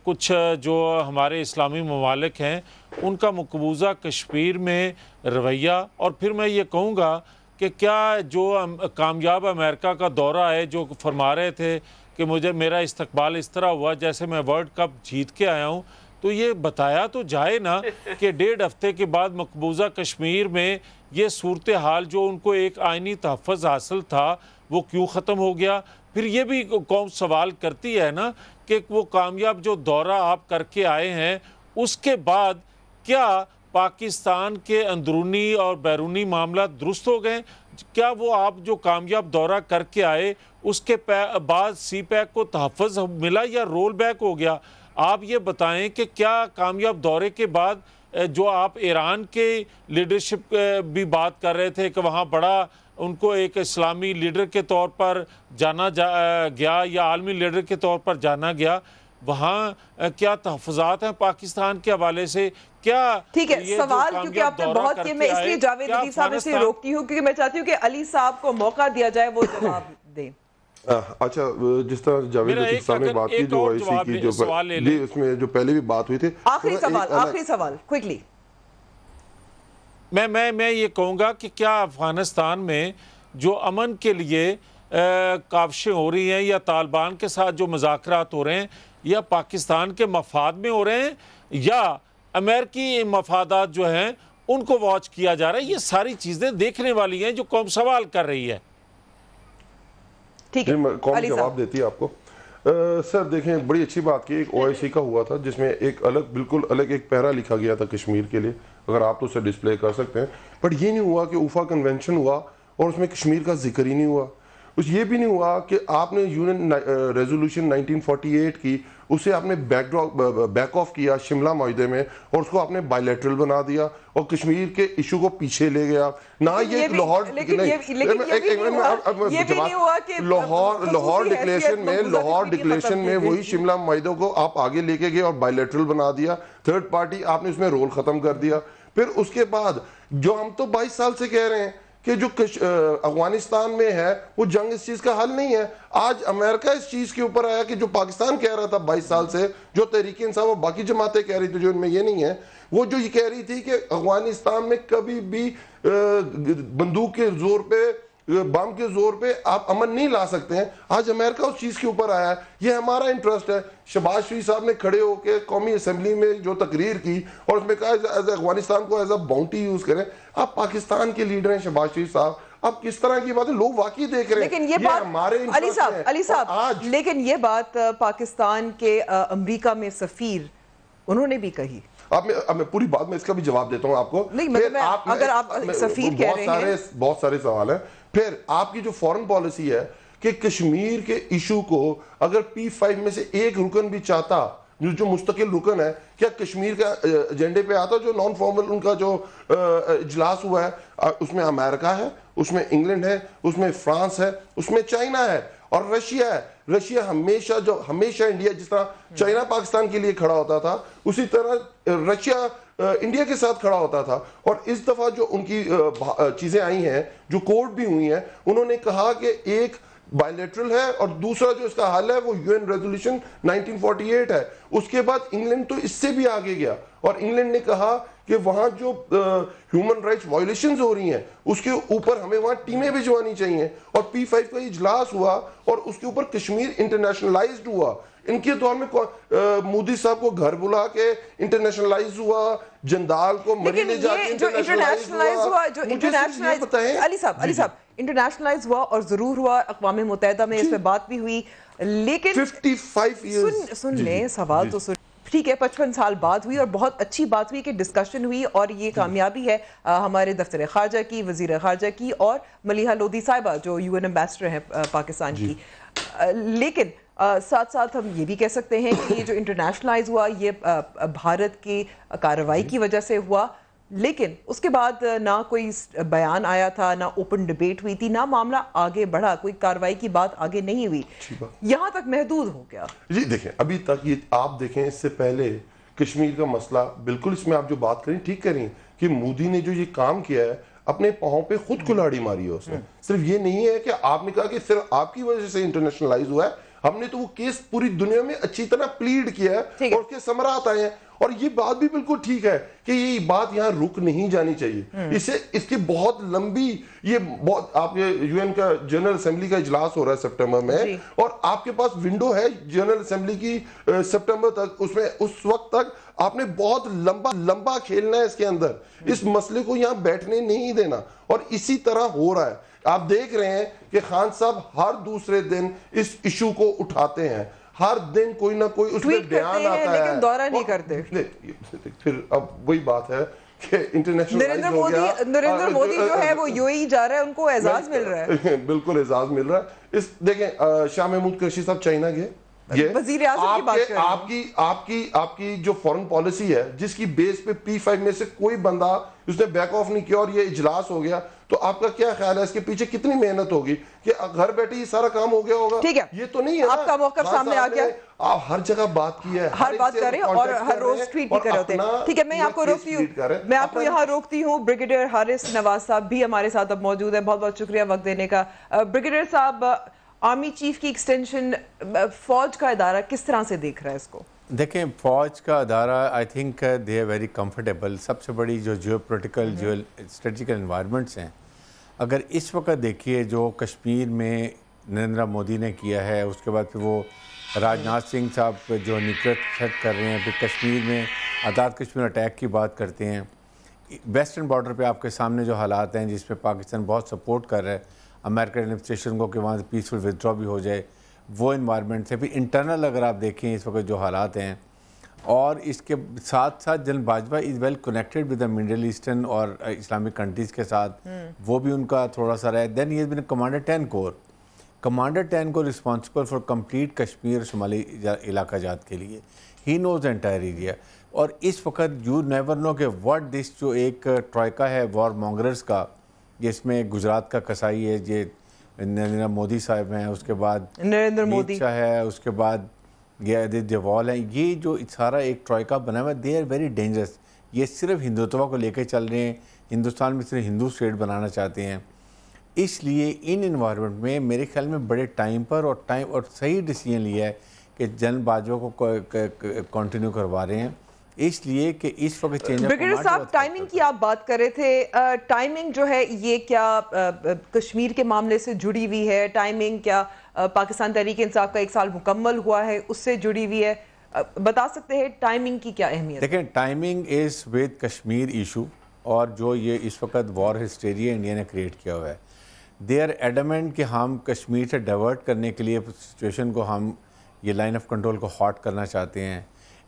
کچھ جو ہمارے اسلامی ممالک ہیں ان کا مقبوضہ کشمیر میں رویہ؟ اور پھر میں یہ کہوں گا کہ کیا جو کامیاب امریکہ کا دورہ ہے، جو فرما رہے تھے کہ میرا استقبال اس طرح ہوا جیسے میں ورلڈ کپ جیت کے آیا ہوں، تو یہ بتایا تو جائے نا کہ 1.5 ہفتے کے بعد مقبوضہ کشمیر میں یہ صورتحال جو ان کو ایک آئینی تحفظ حاصل تھا وہ کیوں ختم ہو گیا؟ پھر یہ بھی قوم سوال کرتی ہے نا کہ وہ کامیاب جو دورہ آپ کر کے آئے ہیں اس کے بعد کیا پاکستان کے اندرونی اور بیرونی معاملات درست ہو گئے؟ کیا وہ آپ جو کامیاب دورہ کر کے آئے اس کے بعد سی پیک کو تحفظ ملا یا رول بیک ہو گیا؟ آپ یہ بتائیں کہ کیا کامیاب دورے کے بعد جو آپ ایران کے لیڈرشپ بھی بات کر رہے تھے کہ وہاں بڑا ان کو ایک اسلامی لیڈر کے طور پر جانا گیا یا عالمی لیڈر کے طور پر جانا گیا، وہاں کیا تحفظات ہیں پاکستان کے حوالے سے؟ کیا ٹھیک ہے سوال کیونکہ آپ نے بہت کیے، میں اس لیے جاوید لطیف صاحب سے روکتی ہوں کیونکہ میں چاہتی ہوں کہ علی صاحب کو موقع دیا جائے وہ جواب دیں۔ اچھا، جس طرح جاوید لطیف صاحب نے بات کی جو آئی سی کی جو اس میں جو پہلے بھی بات ہوئی تھی، آخری سوال کوئکلی میں یہ کہوں گا کہ کیا افغانستان میں جو امن کے لیے کاوشیں ہو رہی ہیں یا طالبان کے ساتھ جو مذاکرات ہو رہے ہیں یا پاکستان کے مفاد میں ہو رہے ہیں یا امریکی مفادات جو ہیں ان کو واچ کیا جا رہا ہے؟ یہ ساری چیزیں دیکھنے والی ہیں جو قوم سوال کر رہی ہے۔ قوم جواب دیتی ہے آپ کو۔ سر دیکھیں، بڑی اچھی بات کی، ایک او آئی سی کا ہوا تھا جس میں ایک بالکل الگ ایک پیرا لکھا گیا تھا کشمیر کے لیے، اگر آپ تو اسے ڈسپلے کر سکتے ہیں، بٹ یہ نہیں ہوا کہ اوفا کنونشن ہوا اور اس میں کشمیر کا ذکر ہی نہیں ہوا۔ یہ بھی نہیں ہوا کہ آپ نے یونین ریزولوشن 1948 کی، اسے آپ نے بیک آف کیا شملہ معاہدے میں اور اس کو آپ نے بائی لیٹرل بنا دیا اور کشمیر کے ایشو کو پیچھے لے گیا۔ نہ یہ لاہور ڈکلیریشن میں وہی شملہ معاہدوں کو آپ آگے لے کے گئے اور بائی لیٹرل بنا دیا، تھرڈ پارٹی آپ نے اس میں رول ختم کر دیا۔ پھر اس کے بعد جو ہم تو 22 سال سے کہہ رہے ہیں کہ جو افغانستان میں ہے وہ جنگ اس چیز کا حل نہیں ہے۔ آج امریکہ اس چیز کے اوپر آیا کہ جو پاکستان کہہ رہا تھا 22 سال سے، جو تحریک انصاف اور باقی جماعتیں کہہ رہی تھی جو ان میں یہ نہیں ہے، وہ جو یہ کہہ رہی تھی کہ افغانستان میں کبھی بھی بندوق کے زور پہ، بم کے زور پہ آپ امن نہیں لا سکتے ہیں، آج امریکہ اس چیز کے اوپر آیا ہے۔ یہ ہمارا انٹرسٹ ہے۔ شہباز شریف صاحب نے کھڑے ہو کے قومی اسمبلی میں جو تقریر کی اور اس میں کہا افغانستان کو ایز اے باؤنٹی یوز کریں۔ آپ پاکستان کے لیڈر ہیں شہباز شریف صاحب، آپ کس طرح کی باتیں لوگ واقعی دیکھ رہے ہیں، لیکن یہ بات علی صاحب لیکن یہ بات پاکستان کے امریکہ میں سفیر انہوں نے بھی کہی۔ اب میں پوری بات میں اس کا بھی جواب دیتا ہوں آپ کو۔ اگر آپ سفیر کہہ رہے ہیں، بہت سارے سوال ہیں۔ پھر آپ کی جو فورن پالیسی ہے کہ کشمیر کے ایشو کو اگر P5 میں سے ایک رکن بھی چاہتا جو مستقل رکن ہے, کیا کشمیر کا ایجنڈے پہ آتا؟ جو نان فارمل ان کا جو اجلاس ہوا ہے اس میں امریکہ ہے, اس میں انگلینڈ ہے, اس میں فرانس ہے, اس میں چائنا ہے اور رشیا ہے. رشیا ہمیشہ انڈیا جس طرح چائنا پاکستان کے لیے کھڑا ہوتا تھا اسی طرح رشیا انڈیا کے ساتھ کھڑا ہوتا تھا. اور اس دفعہ جو ان کی چیزیں آئی ہیں جو کوڈ بھی ہوئی ہیں, انہوں نے کہا کہ ایک بائیلیٹرل ہے اور دوسرا جو اس کا حل ہے وہ UN ریزولوشن 1948 ہے. اس کے بعد انگلینڈ تو اس سے بھی آگے گیا اور انگلینڈ نے کہا کہ وہاں جو ہیومن رائٹس وائلیشنز ہو رہی ہیں اس کے اوپر ہمیں وہاں ٹیمیں بھجوانی چاہیے. اور P5 کا اجلاس ہوا اور اس کے اوپر کشمیر انٹرنیشنلائزڈ ہوا. ان کے دور میں مودی صاحب کو گھر بلا کے انٹرنیشنلائز ہوا, جندال کو مری لے جا کے انٹرنیشنلائز ہوا, جو علی صاحب انٹرنیشنلائز ہوا اور ضرور ہوا, اقوام متحدہ میں اس پہ بات بھی ہوئی, لیکن 55 سن لیں سوال تو سن, ٹھیک ہے 55 سال بعد ہوئی اور بہت اچھی بات ہوئی کہ ڈسکشن ہوئی اور یہ کامیابی ہے ہمارے دفتر خارجہ کی, وزیر خارجہ کی اور ملیحہ لودھی صاحبہ جو UN ایمبیسڈر ہیں پاکستان کی. لیکن ساتھ ساتھ ہم یہ بھی کہہ سکتے ہیں کہ یہ جو انٹرنیشنلائز ہوا یہ بھارت کی کارروائی کی وجہ سے ہوا, لیکن اس کے بعد نہ کوئی بیان آیا تھا, نہ اوپن ڈیبیٹ ہوئی تھی, نہ معاملہ آگے بڑھا, کوئی کارروائی کی بات آگے نہیں ہوئی, یہاں تک محدود ہو گیا. جی دیکھیں ابھی تک یہ آپ دیکھیں اس سے پہلے کشمیر کا مسئلہ بالکل اس میں آپ جو بات کریں ٹھیک کریں کہ مودی نے جو یہ کام کیا ہے اپنے پاؤں پہ خود کلاڑی ماری ہے. اس میں صرف یہ نہیں ہے کہ آپ نے کہا کہ صرف آپ کی وجہ سے انٹرنیشنلائز ہوا ہے, ہم نے تو وہ کیس پوری دنیا میں اچھی طرح پلیڈ کیا ہے اور اس کے ثمرات آئے ہیں. اور یہ بات بھی بالکل ٹھیک ہے کہ یہ بات یہاں رک نہیں جانی چاہیے. اس کی بہت لمبی آپ UN کا جنرل اسمبلی کا اجلاس ہو رہا ہے سپٹمبر میں اور آپ کے پاس ونڈو ہے جنرل اسمبلی کی سپٹمبر تک, اس میں اس وقت تک آپ نے بہت لمبا کھیلنا ہے اس کے اندر. اس مسئلے کو یہاں بیٹھنے نہیں دینا اور اسی طرح ہو رہا ہے. آپ دیکھ رہے ہیں کہ خان صاحب ہر دوسرے دن اس ایشو کو اٹھاتے ہیں, ہر دن کوئی نہ کوئی اس میں بیان آتا ہے لیکن دورہ نہیں کرتے. پھر اب وہی بات ہے کہ انٹرنیشنل نریندر مودی جو ہے وہ UAE جا رہا ہے, ان کو اعزاز مل رہا ہے. بالکل اعزاز مل رہا ہے. دیکھیں شاہ محمود قریشی صاحب چائنا گئے, وزیر اعظم کی بات کریں, آپ کی جو فورن پالیسی ہے جس کی بیس پہ P5 میں سے کوئی بندہ اس نے بیک آف نہیں کیا اور یہ اجلاس ہو گیا, تو آپ کا کیا خیال ہے اس کے پیچھے کتنی محنت ہوگی کہ گھر بیٹھے یہ سارا کام ہو گیا ہوگا؟ ٹھیک ہے, یہ تو نہیں ہے آپ کا موقف سامنے آ گیا, آپ ہر جگہ بات کی ہے, ہر بات کر رہے ہیں اور ہر روز ٹویٹ بھی کر رہے ہوتے ہیں. ٹھیک ہے, میں آپ کو روکتی ہوں, میں آپ کو یہاں روکتی ہوں. بریگیڈیئر حارث نواز صاحب بھی ہمارے ساتھ اب موجود ہیں, بہت بہت شکریہ وقت دینے کا. بریگیڈیئر صاحب, آرمی چیف کی ایکسٹینشن, فوج کا ادارہ کس طرح سے دیکھ رہا ہے اس کو؟ دیکھیں فوج کا ادارہ I think they are very comfortable. سب سے بڑی جو جیو پولیٹیکل جو اسٹریٹجیکل انوائرمنٹس ہیں, اگر اس وقت دیکھیے جو کشمیر میں نریندر مودی نے کیا ہے, اس کے بعد پھر وہ راجناتھ سنگھ صاحب جو نیوکلیئر تھریٹ کر رہے ہیں, پھر کشمیر میں آزاد کشمیر اٹیک کی بات کرتے ہیں, ویسٹرن بارڈر پہ آپ کے سامنے جو حالات ہیں جس پہ پاکستان بہت سپورٹ کر رہا ہے امریکن ایڈمنسٹریشن کو کہ وہاں سے پیسفل ودرا بھی ہو جائے, وہ انوائرمنٹ سے. پھر انٹرنل اگر آپ دیکھیں اس وقت جو حالات ہیں, اور اس کے ساتھ ساتھ general Bajwa is well connected with the Middle Eastern اور اسلامک کنٹریز کے ساتھ, وہ بھی ان کا تھوڑا سا رہا ہے. Then he has been commander 10 corps. Commander 10 corps responsible for complete Kashmir شمالی علاقہ جات کے لیے. He knows the entire area. اور اس وقت یو نیور نو کہ واٹ دس جو ایک ٹرائکا ہے وار مانگررز کا, جس میں گجرات کا کسائی ہے, یہ نریندر مودی صاحب ہیں, اس کے بعد نریندر مودی شاہ ہے, اس کے بعد دیوال ہیں, یہ جو سارا ایک ٹرائکا بنا ہوا ہے, دے آر ویری ڈینجرس. یہ صرف ہندوتوا کو لے کے چل رہے ہیں, ہندوستان میں صرف ہندو اسٹیٹ بنانا چاہتے ہیں. اس لیے ان انوائرمنٹ میں میرے خیال میں بڑے ٹائم پر اور صحیح ڈیسیجن لیا ہے کہ جنرل باجوہ کو کنٹینیو کروا رہے ہیں, اس لیے کہ اس وقت چینج. بریگیڈیئر صاحب, ٹائمنگ کی آپ بات کر رہے تھے, ٹائمنگ جو ہے یہ کیا کشمیر کے معاملے سے جڑی ہوئی ہے؟ ٹائمنگ کیا پاکستان تحریک انصاف کا 1 سال مکمل ہوا ہے اس سے جڑی ہوئی ہے؟ بتا سکتے ہیں ٹائمنگ کی کیا اہمیت؟ دیکھیں timing is with Kashmir issue, اور جو یہ اس وقت وار ہسٹیریا انڈیا نے کریٹ کیا ہوا ہے. دے آر ایڈمنٹ کہ ہم کشمیر سے ڈائیورٹ کرنے کے لیے سچویشن کو, ہم یہ لائن آف کنٹرول کو ہاٹ کرنا چاہتے ہیں.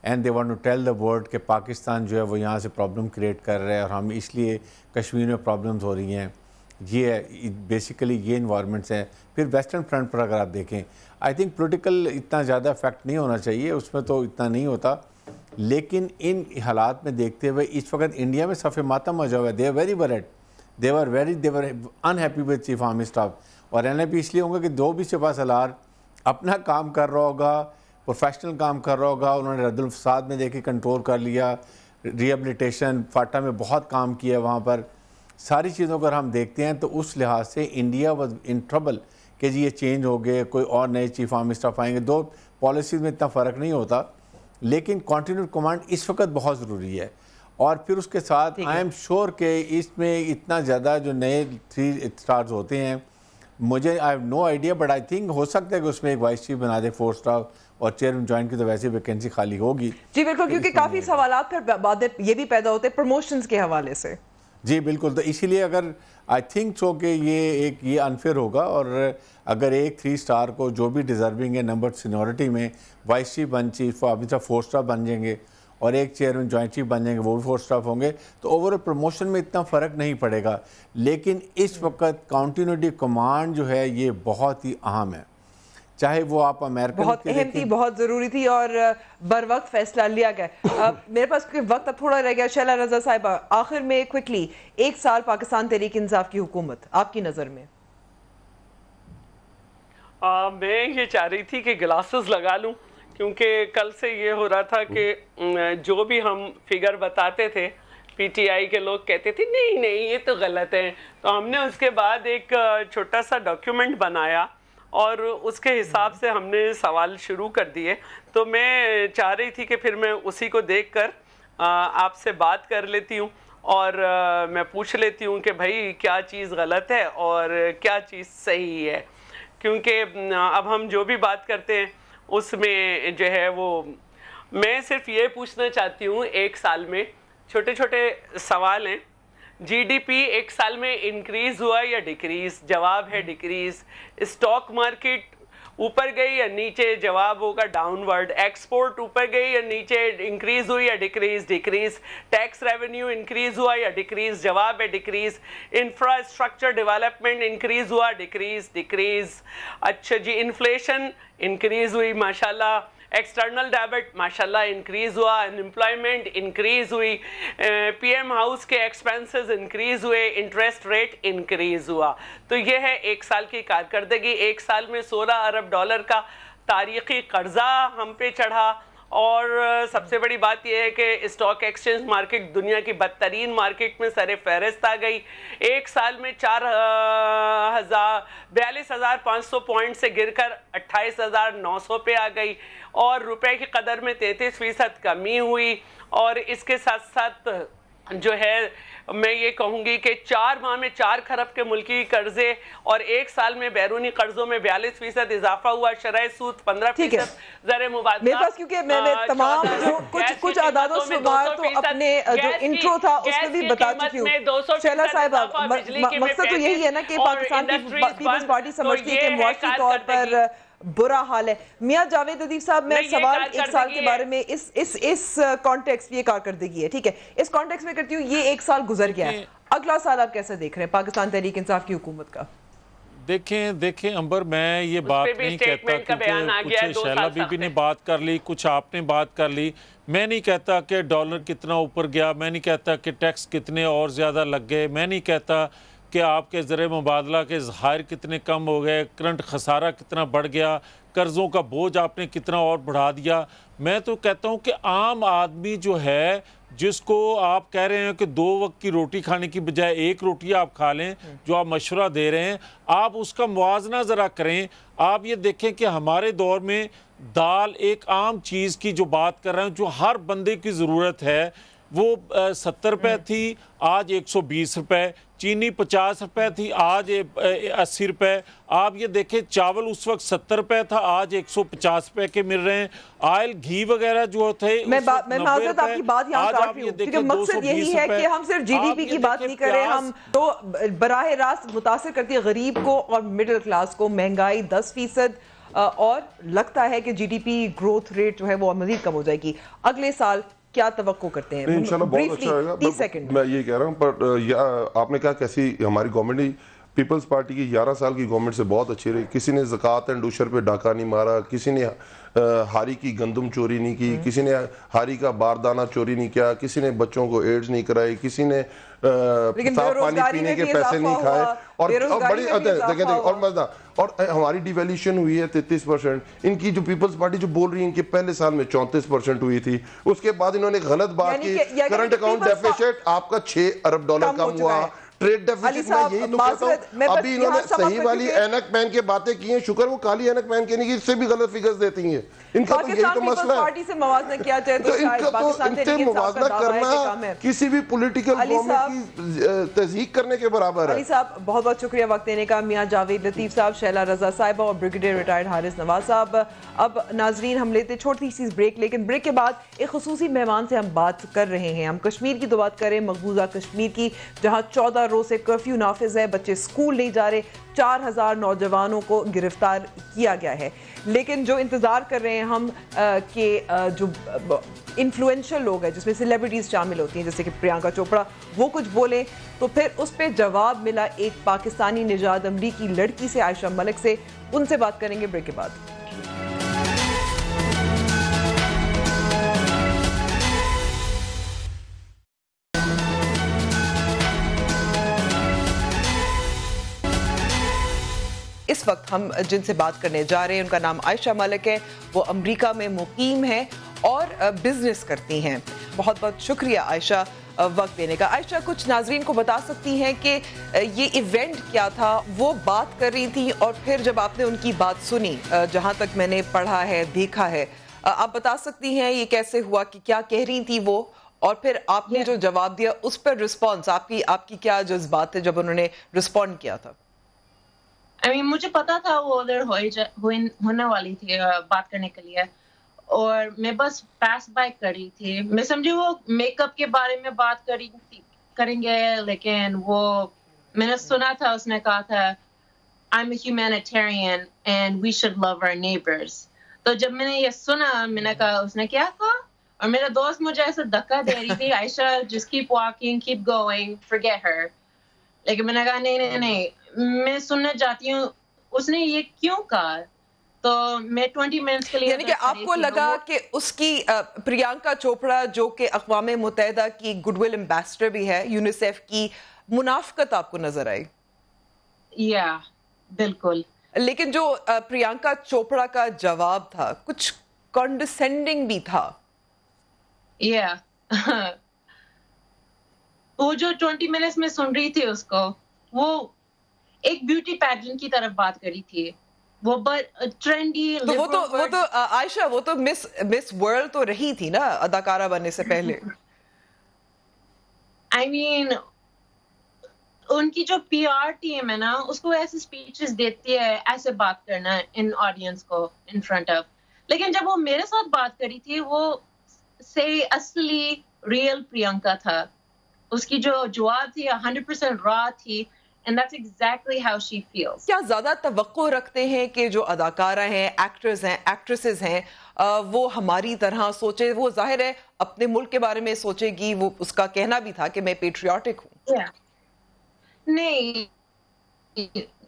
And they want to tell the world کہ پاکستان جو ہے وہ یہاں سے پرابلم کریٹ کر رہا ہے اور ہم اس لیے کشمیر میں پرابلمز ہو رہی ہیں. یہ ہے بیسیکلی یہ انوائرمنٹس ہیں. پھر ویسٹرن فرنٹ پر اگر آپ دیکھیں آئی تھنک پولیٹیکل اتنا زیادہ افیکٹ نہیں ہونا چاہیے, اس میں تو اتنا نہیں ہوتا, لیکن ان حالات میں دیکھتے ہوئے اس وقت انڈیا میں صف ماتم مچا ہوا ہے. They very word, they were unhappy with chief army staff. اور این آئی پی اس لیے ہوں گا کہ 2 سپاہ سالار اپنا کام کر رہا ہوگا, پروفیشنل کام کر رہا ہوگا, انہوں نے رد الفساد میں دیکھے کنٹرول کر لیا, ریہیبلیٹیشن فاٹا میں بہت کام کیا وہاں پر. ساری چیزوں کو اگر ہم دیکھتے ہیں تو اس لحاظ سے انڈیا واز ان ٹربل کہ جی یہ چینج ہو گئے, کوئی اور نئے چیف آرمی اسٹاف آئیں گے. 2 پالیسیز میں اتنا فرق نہیں ہوتا, لیکن کنٹینیوڈ کمانڈ اس وقت بہت ضروری ہے. اور پھر اس کے ساتھ آئی ایم شور کہ اس میں اتنا زیادہ جو نئے 3 اسٹارز ہوتے ہیں, مجھے I have no idea, but I think ہو سکتا ہے کہ اس میں ایک وائس چیف بنا دے 4 اسٹار, اور چیئرمین جوائنٹ کی تو ویسے ویکینسی خالی ہوگی. جی بالکل, کیونکہ کافی سوالات پھر بعد یہ بھی پیدا ہوتے ہیں پروموشنز کے حوالے سے. جی بالکل, تو اسی لیے اگر آئی تھنک سو کہ یہ انفیئر ہوگا, اور اگر ایک 3 اسٹار کو جو بھی ڈیزرونگ ہے نمبر سینیورٹی میں وائس چیف چیف ابھی تک 4 اسٹار بن جائیں گے, اور ایک چیئرمین جوائنٹ چیف بن جائیں گے, وہ بھی 4 اسٹاف ہوں گے, تو اوور پروموشن میں اتنا فرق نہیں پڑے گا. لیکن اس وقت کانٹینیوٹی کمانڈ جو ہے یہ بہت ہی اہم ہے, چاہے وہ آپ امریکن بہت اہم تھی, بہت ضروری تھی, اور بر وقت فیصلہ لیا گیا. میرے پاس وقت اب تھوڑا رہ گیا. شیلا رضا صاحبہ, آخر میں کوئکلی 1 سال پاکستان تحریک انصاف کی حکومت آپ کی نظر میں؟ میں یہ چاہ رہی تھی کہ گلاسز لگا لوں, کیونکہ کل سے یہ ہو رہا تھا کہ جو بھی ہم فگر بتاتے تھے پی ٹی آئی کے لوگ کہتے تھے نہیں یہ تو غلط ہے. تو ہم نے اس کے بعد ایک چھوٹا سا ڈاکیومنٹ بنایا اور اس کے حساب سے ہم نے سوال شروع کر دیے. تو میں چاہ رہی تھی کہ پھر میں اسی کو دیکھ کر آپ سے بات کر لیتی ہوں اور میں پوچھ لیتی ہوں کہ بھائی کیا چیز غلط ہے اور کیا چیز صحیح ہے. کیونکہ اب ہم جو بھی بات کرتے ہیں اس میں جو ہے وہ میں صرف یہ پوچھنا چاہتی ہوں, 1 سال میں چھوٹے چھوٹے سوال ہیں. جی ڈی پی 1 سال میں انکریز ہوا یا ڈیکریز؟ جواب ہے ڈیکریز. اسٹاک مارکیٹ اوپر گئی یا نیچے؟ جواب ہوگا ڈاؤن ورڈ. ایکسپورٹ اوپر گئی یا نیچے؟ انکریز ہوئی یا decrease? Decrease. Tax revenue increase ہوا یا ڈیکریز؟ جواب ہے ڈیکریز. انفراسٹرکچر ڈیولپمنٹ انکریز ہوا؟ ڈیکریز. ڈیکریز. اچھا جی, انفلیشن انکریز ہوئی ماشاءاللہ. ایکسٹرنل ڈیبٹ ماشاءاللہ انکریز ہوا. انمپلائمنٹ انکریز ہوئی. پی ایم ہاؤس کے ایکسپینسز انکریز ہوئے. انٹرسٹ ریٹ انکریز ہوا. تو یہ ہے 1 سال کی کارکردگی. 1 سال میں $16 ارب کا تاریخی قرضہ ہم پہ چڑھا. اور سب سے بڑی بات یہ ہے کہ اسٹاک ایکسچینج مارکیٹ دنیا کی بدترین مارکیٹ میں سر فہرست آ گئی. 1 سال میں 42,500 پوائنٹ سے گر کر 28,900 پہ آ گئی, اور روپے کی قدر میں 33% کمی ہوئی. اور اس کے ساتھ ساتھ جو ہے میں یہ کہوں گی کہ 4 ماہ میں 4 کھرب کے ملکی قرضے اور 1 سال میں بیرونی قرضوں میں 42% اضافہ ہوا. شرح سود 15% زر مبادلہ. میرے پاس کیونکہ میں تمام کچھ اعداد و شمار تو اپنے جو انٹرو تھا اس میں بھی بتا چکی ہوں. شیلا صاحبہ, مقصد تو یہی ہے نا کہ پاکستان کی پیپلز پارٹی سمجھتی ہے کہ معاشی طور پر برا حال ہے. میاں جاوید ادیب صاحب, میں سوال 1 سال کے بارے میں اس کانٹیکس یہ کارکردگی ہے, ٹھیک ہے, اس کانٹیکس میں کرتی ہوں. یہ 1 سال گزر گیا ہے, اگلا سال آپ کیسے دیکھ رہے ہیں پاکستان تحریک انصاف کی حکومت کا؟ دیکھیں امبر, میں یہ بات نہیں کہتا کیونکہ کچھ شیلا بی بی نے بات کر لی, کچھ آپ نے بات کر لی. میں نہیں کہتا کہ ڈالر کتنا اوپر گیا, میں نہیں کہتا کہ ٹیکس کتنے اور زیادہ لگ گئے, میں نہیں کہتا کہ آپ کے زر مبادلہ کے ذخائر کتنے کم ہو گئے, کرنٹ خسارہ کتنا بڑھ گیا, قرضوں کا بوجھ آپ نے کتنا اور بڑھا دیا. میں تو کہتا ہوں کہ عام آدمی جو ہے, جس کو آپ کہہ رہے ہیں کہ 2 وقت کی روٹی کھانے کی بجائے 1 روٹی آپ کھا لیں, جو آپ مشورہ دے رہے ہیں, آپ اس کا موازنہ ذرا کریں. آپ یہ دیکھیں کہ ہمارے دور میں دال ایک عام چیز کی جو بات کر رہے ہیں, جو ہر بندے کی ضرورت ہے, وہ 70 روپے تھی, آج 120 روپے. چینی 50 روپے تھی, آج 80 روپے. آپ یہ دیکھیں چاول اس وقت 70 روپے تھا, آج 150 روپے کے مل رہے ہیں. آئل گھی وغیرہ جو تھے میں معذرت آپ کی بات یہاں کاٹ رہی ہوں, کیونکہ مقصد یہی ہے کہ ہم صرف جی ڈی پی کی بات نہیں کر رہے, ہم تو براہ راست متاثر کرتی ہے غریب کو اور مڈل کلاس کو. مہنگائی 10%, اور لگتا ہے کہ G D P growth rate جو ہے وہ مزید کم ہو جائے گی. اگلے سال کیا توقع کرتے ہیں؟ انشاءاللہ بہت اچھا ہوگا. 30 سیکنڈ میں یہ کہہ رہا ہوں, پر آپ نے کہا کیسی ہماری گورنمنٹ پیپلز پارٹی کی 11 سال کی گورنمنٹ سے بہت اچھی رہی. کسی نے زکوٰۃ اینڈ عشر پہ ڈاکہ نہیں مارا, کسی نے ہاری کی گندم چوری نہیں کی, کسی نے ہاری کا باردانہ چوری نہیں کیا, کسی نے بچوں کو ایڈز نہیں کرائی, کسی نے صاف پانی پینے کے پیسے نہیں کھائے. اور بڑی اور مزہ, اور ہماری ڈیویلیوشن ہوئی ہے 33%. ان کی جو پیپلز پارٹی جو بول رہی ہے ان کے پہلے سال میں 34% ہوئی تھی. اس کے بعد انہوں نے غلط بات کی, کرنٹ اکاؤنٹ ڈیفیسٹ آپ کا $6 ارب کم ہوا, ٹریڈ ڈیفیسٹ. میں یہی تو کہتا ہوں, ابھی انہوں نے صحیح والی اینک پہن کے باتیں کی ہیں, شکر وہ کالی اینک پہن کے نہیں کی, اس سے بھی غلط فگرز دیتی ہیں. ان کا تو یہی تو مسئلہ ہے. پارٹی سے موازنہ کیا جائے تو ان سے موازنہ کرنا کسی بھی پولیٹیکل گورنمنٹ کی تضحیق کرنے کے برابر ہے. علی صاحب بہت بہت شکریہ وقت دینے کا. میاں جاوید لطیف صاحب, شیلا رضا صاحبہ اور بریگیڈیئر ریٹائرڈ حارث نواز صاحب. اب ناظرین ہم لیتے چھوٹی سی بریک, لیکن بریک کے بعد ایک خصوصی مہمان سے ہم بات کر رہے ہیں. ہم کشمیر کی تو بات کریں, مقبوضہ کشمیر کی, جہاں 14 روز سے کرفیو نافذ ہے, بچے اسکول نہیں جا رہے, 4000 نوجوانوں کو گرفتار کیا گیا ہے. لیکن جو انتظار کر رہے ہیں ہم کہ جو انفلوئنشل لوگ ہیں جس میں سیلیبریٹیز شامل ہوتی ہیں جیسے کہ پریانکا چوپڑا, وہ کچھ بولیں, تو پھر اس پہ جواب ملا ایک پاکستانی نژاد امریکی لڑکی سے, عائشہ ملک سے. ان سے بات کریں گے بریک کے بعد. اس وقت ہم جن سے بات کرنے جا رہے ہیں ان کا نام عائشہ ملک ہے. وہ امریکہ میں مقیم ہیں اور بزنس کرتی ہیں. بہت بہت شکریہ عائشہ وقت دینے کا. عائشہ, کچھ ناظرین کو بتا سکتی ہیں کہ یہ ایونٹ کیا تھا؟ وہ بات کر رہی تھی اور پھر جب آپ نے ان کی بات سنی, جہاں تک میں نے پڑھا ہے دیکھا ہے, آپ بتا سکتی ہیں یہ کیسے ہوا کہ کیا کہہ رہی تھی وہ, اور پھر آپ نے جو جواب دیا اس پر رسپانس آپ کی کیا جذبات تھے جب انہوں نے رسپونڈ کیا تھا؟ مجھے پتا تھا وہ ادھر ہونے والی تھی بات کرنے کے لیے, اور میں بس پاس بائی کر رہی تھی. میں سمجھی وہ میک اپ کے بارے میں بات کریں گے, لیکن وہ میں نے سنا تھا اس نے کہا تھا I'm a humanitarian and we should love our neighbors. تو جب میں نے یہ سنا میں نے کہا اس نے کیا کہا, اور میرا دوست مجھے ایسے دھکا دے رہی تھی, عائشہ just keep walking, keep going, forget her. لیکن میں نے کہا نہیں میں سننا چاہتی ہوں اس نے یہ کیوں کہا. تو میں 20 منٹس کے لیے, یعنی کہ آپ کو لگا کہ اس کی پریانکا چوپڑا جو کہ اقوام متحدہ کی گڈ ول ایمبیسڈر بھی ہے, یونیسیف کی, منافقت آپ کو نظر آئی؟ یا بالکل. لیکن جو پریانکا چوپڑا کا جواب تھا کچھ کانڈیسینڈنگ بھی تھا. یا وہ جو 20 منٹس میں سن رہی تھی اس کو, وہ ایک بیوٹی پیجنٹ کی طرف بات کری تھی. وہ ٹرینڈی, وہ تو عائشہ وہ تو مس ورلڈ تو رہی تھی نا اداکارہ بننے سے پہلے. I mean ان کی جو پی آر ٹیم ہے نا اس کو ایسے اسپیچز دیتی ہے ایسے بات کرنا ان آڈینس کو ان فرنٹ آف. لیکن جب وہ میرے ساتھ بات کری تھی وہ سے اصلی ریئل پریانکا تھا. اس کی جو جواب تھی 100% را تھی, and that's exactly how she feels. کیا زیادہ توقع رکھتے ہیں کہ جو اداکارہ ہیں, ایکٹرز ہیں, ایکٹریسز ہیں, وہ ہماری طرح سوچے؟ وہ ظاہر ہے اپنے ملک کے بارے میں سوچے گی, وہ اس کا کہنا بھی تھا کہ میں پیٹریوٹک ہوں. نہیں,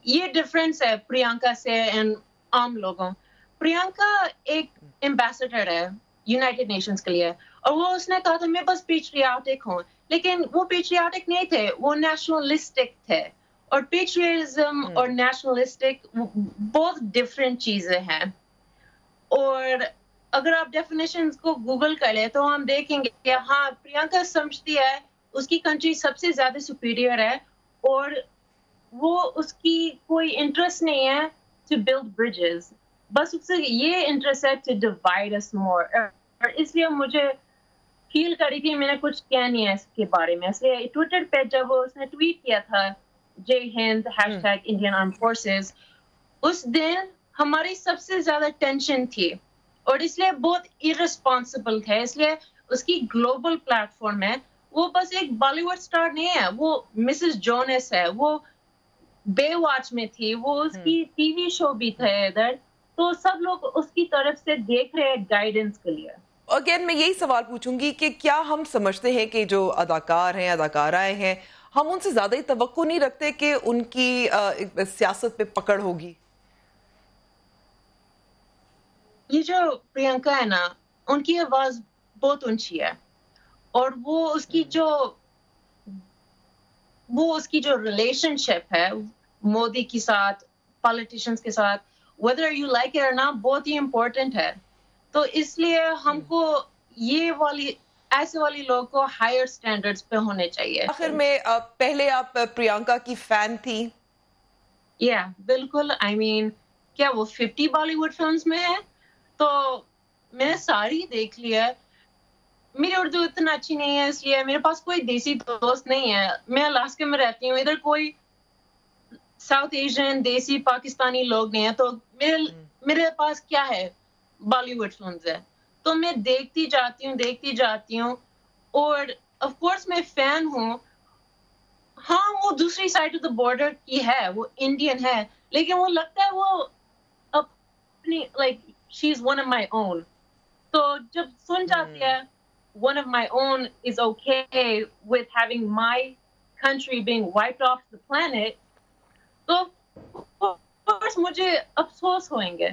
یہ ڈفرینس ہے پریانکا سے عام لوگوں. پریانکا ایک ایمبیسڈر ہے یونائٹڈ نیشنز کے لیے, اور وہ اس نے کہا تھا میں بس پیٹریوٹک ہوں, لیکن وہ پیٹریوٹک نہیں تھے, وہ نیشنلسٹک تھے. اور پیٹریزم اور نیشنلسٹک بہت ڈفرینٹ چیزیں ہیں. اور اگر آپ ڈیفینیشنز کو گوگل کر لیں تو ہم دیکھیں گے کہ ہاں پریانکا سمجھتی ہے اس کی کنٹری سب سے زیادہ سپیریئر ہے, اور وہ اس کی کوئی انٹرسٹ نہیں ہے ٹو بلڈ برجز, بس اس سے یہ انٹرسٹ ہے ٹو ڈیوائڈ اس مور. اور اس لیے مجھے فیل کری تھی میں نے کچھ کیا نہیں ہے اس کے بارے میں. اس لیے ٹویٹر پہ جب اس نے ٹویٹ کیا تھا جے ہند #Indian Armed Forces, اس دن ہماری سب سے زیادہ ٹینشن تھی, اور اس لیے بہت ارسپانسبل تھے. اس لیے اس کی گلوبل پلیٹ فارم ہے, وہ بس ایک بالی ووڈ اسٹار نہیں ہے, وہ مسز جونس ہے, وہ بے واچ میں تھی, وہ اس کی ٹی وی شو بھی تھے ادھر. تو سب لوگ اس کی طرف سے دیکھ رہے ہیں گائیڈنس کے لیے. اگین میں یہی سوال پوچھوں گی کہ کیا ہم سمجھتے ہیں کہ جو اداکار ہیں اداکارائیں ہیں ہم ان سے زیادہ ہی توقع نہیں رکھتے کہ ان کی سیاست پہ پکڑ ہوگی؟ یہ جو پرینکا ہے نا ان کی آواز بہت اونچی ہے اور وہ اس کی جو ریلیشن شپ ہے مودی کے ساتھ پالیٹیشینز کے ساتھ whether you like it or not بہت ہی امپورٹنٹ ہے. تو اس لیے ہم کو ایسے والی لوگ کو ہائر سٹینڈرڈز پہ ہونے چاہیے. آخر میں پہلے آپ پرینکا کی فین تھی؟ بالکل. I mean کیا وہ 50 بالی ووڈ فلمز میں ہے تو میں نے ساری دیکھ لی ہے. میری اردو اتنا اچھی نہیں ہے اس لیے میرے پاس کوئی دیسی دوست نہیں ہے. میں الاسکا میں رہتی ہوں, ادھر کوئی ساؤتھ ایشین دیسی پاکستانی لوگ نہیں ہیں, تو میرے پاس کیا ہے بالی ووڈ فلمز ہے. تو میں دیکھتی جاتی ہوں اور آف کورس میں فین ہوں. ہاں وہ دوسری سائڈ آف دا بارڈر کی ہے, وہ انڈین ہے, لیکن وہ لگتا ہے وہ اپنی like she is one of my own. تو جب سن جاتی ہے one of my own is okay with having my country being wiped off the planet, تو first مجھے افسوس ہوئیں گے.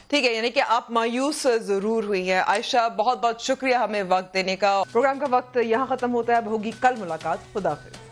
ٹھیک ہے, یعنی کہ آپ مایوس ضرور ہوئی ہیں. عائشہ بہت بہت شکریہ ہمیں وقت دینے کا. پروگرام کا وقت یہاں ختم ہوتا ہے, اب ہوگی کل ملاقات. خدا حافظ.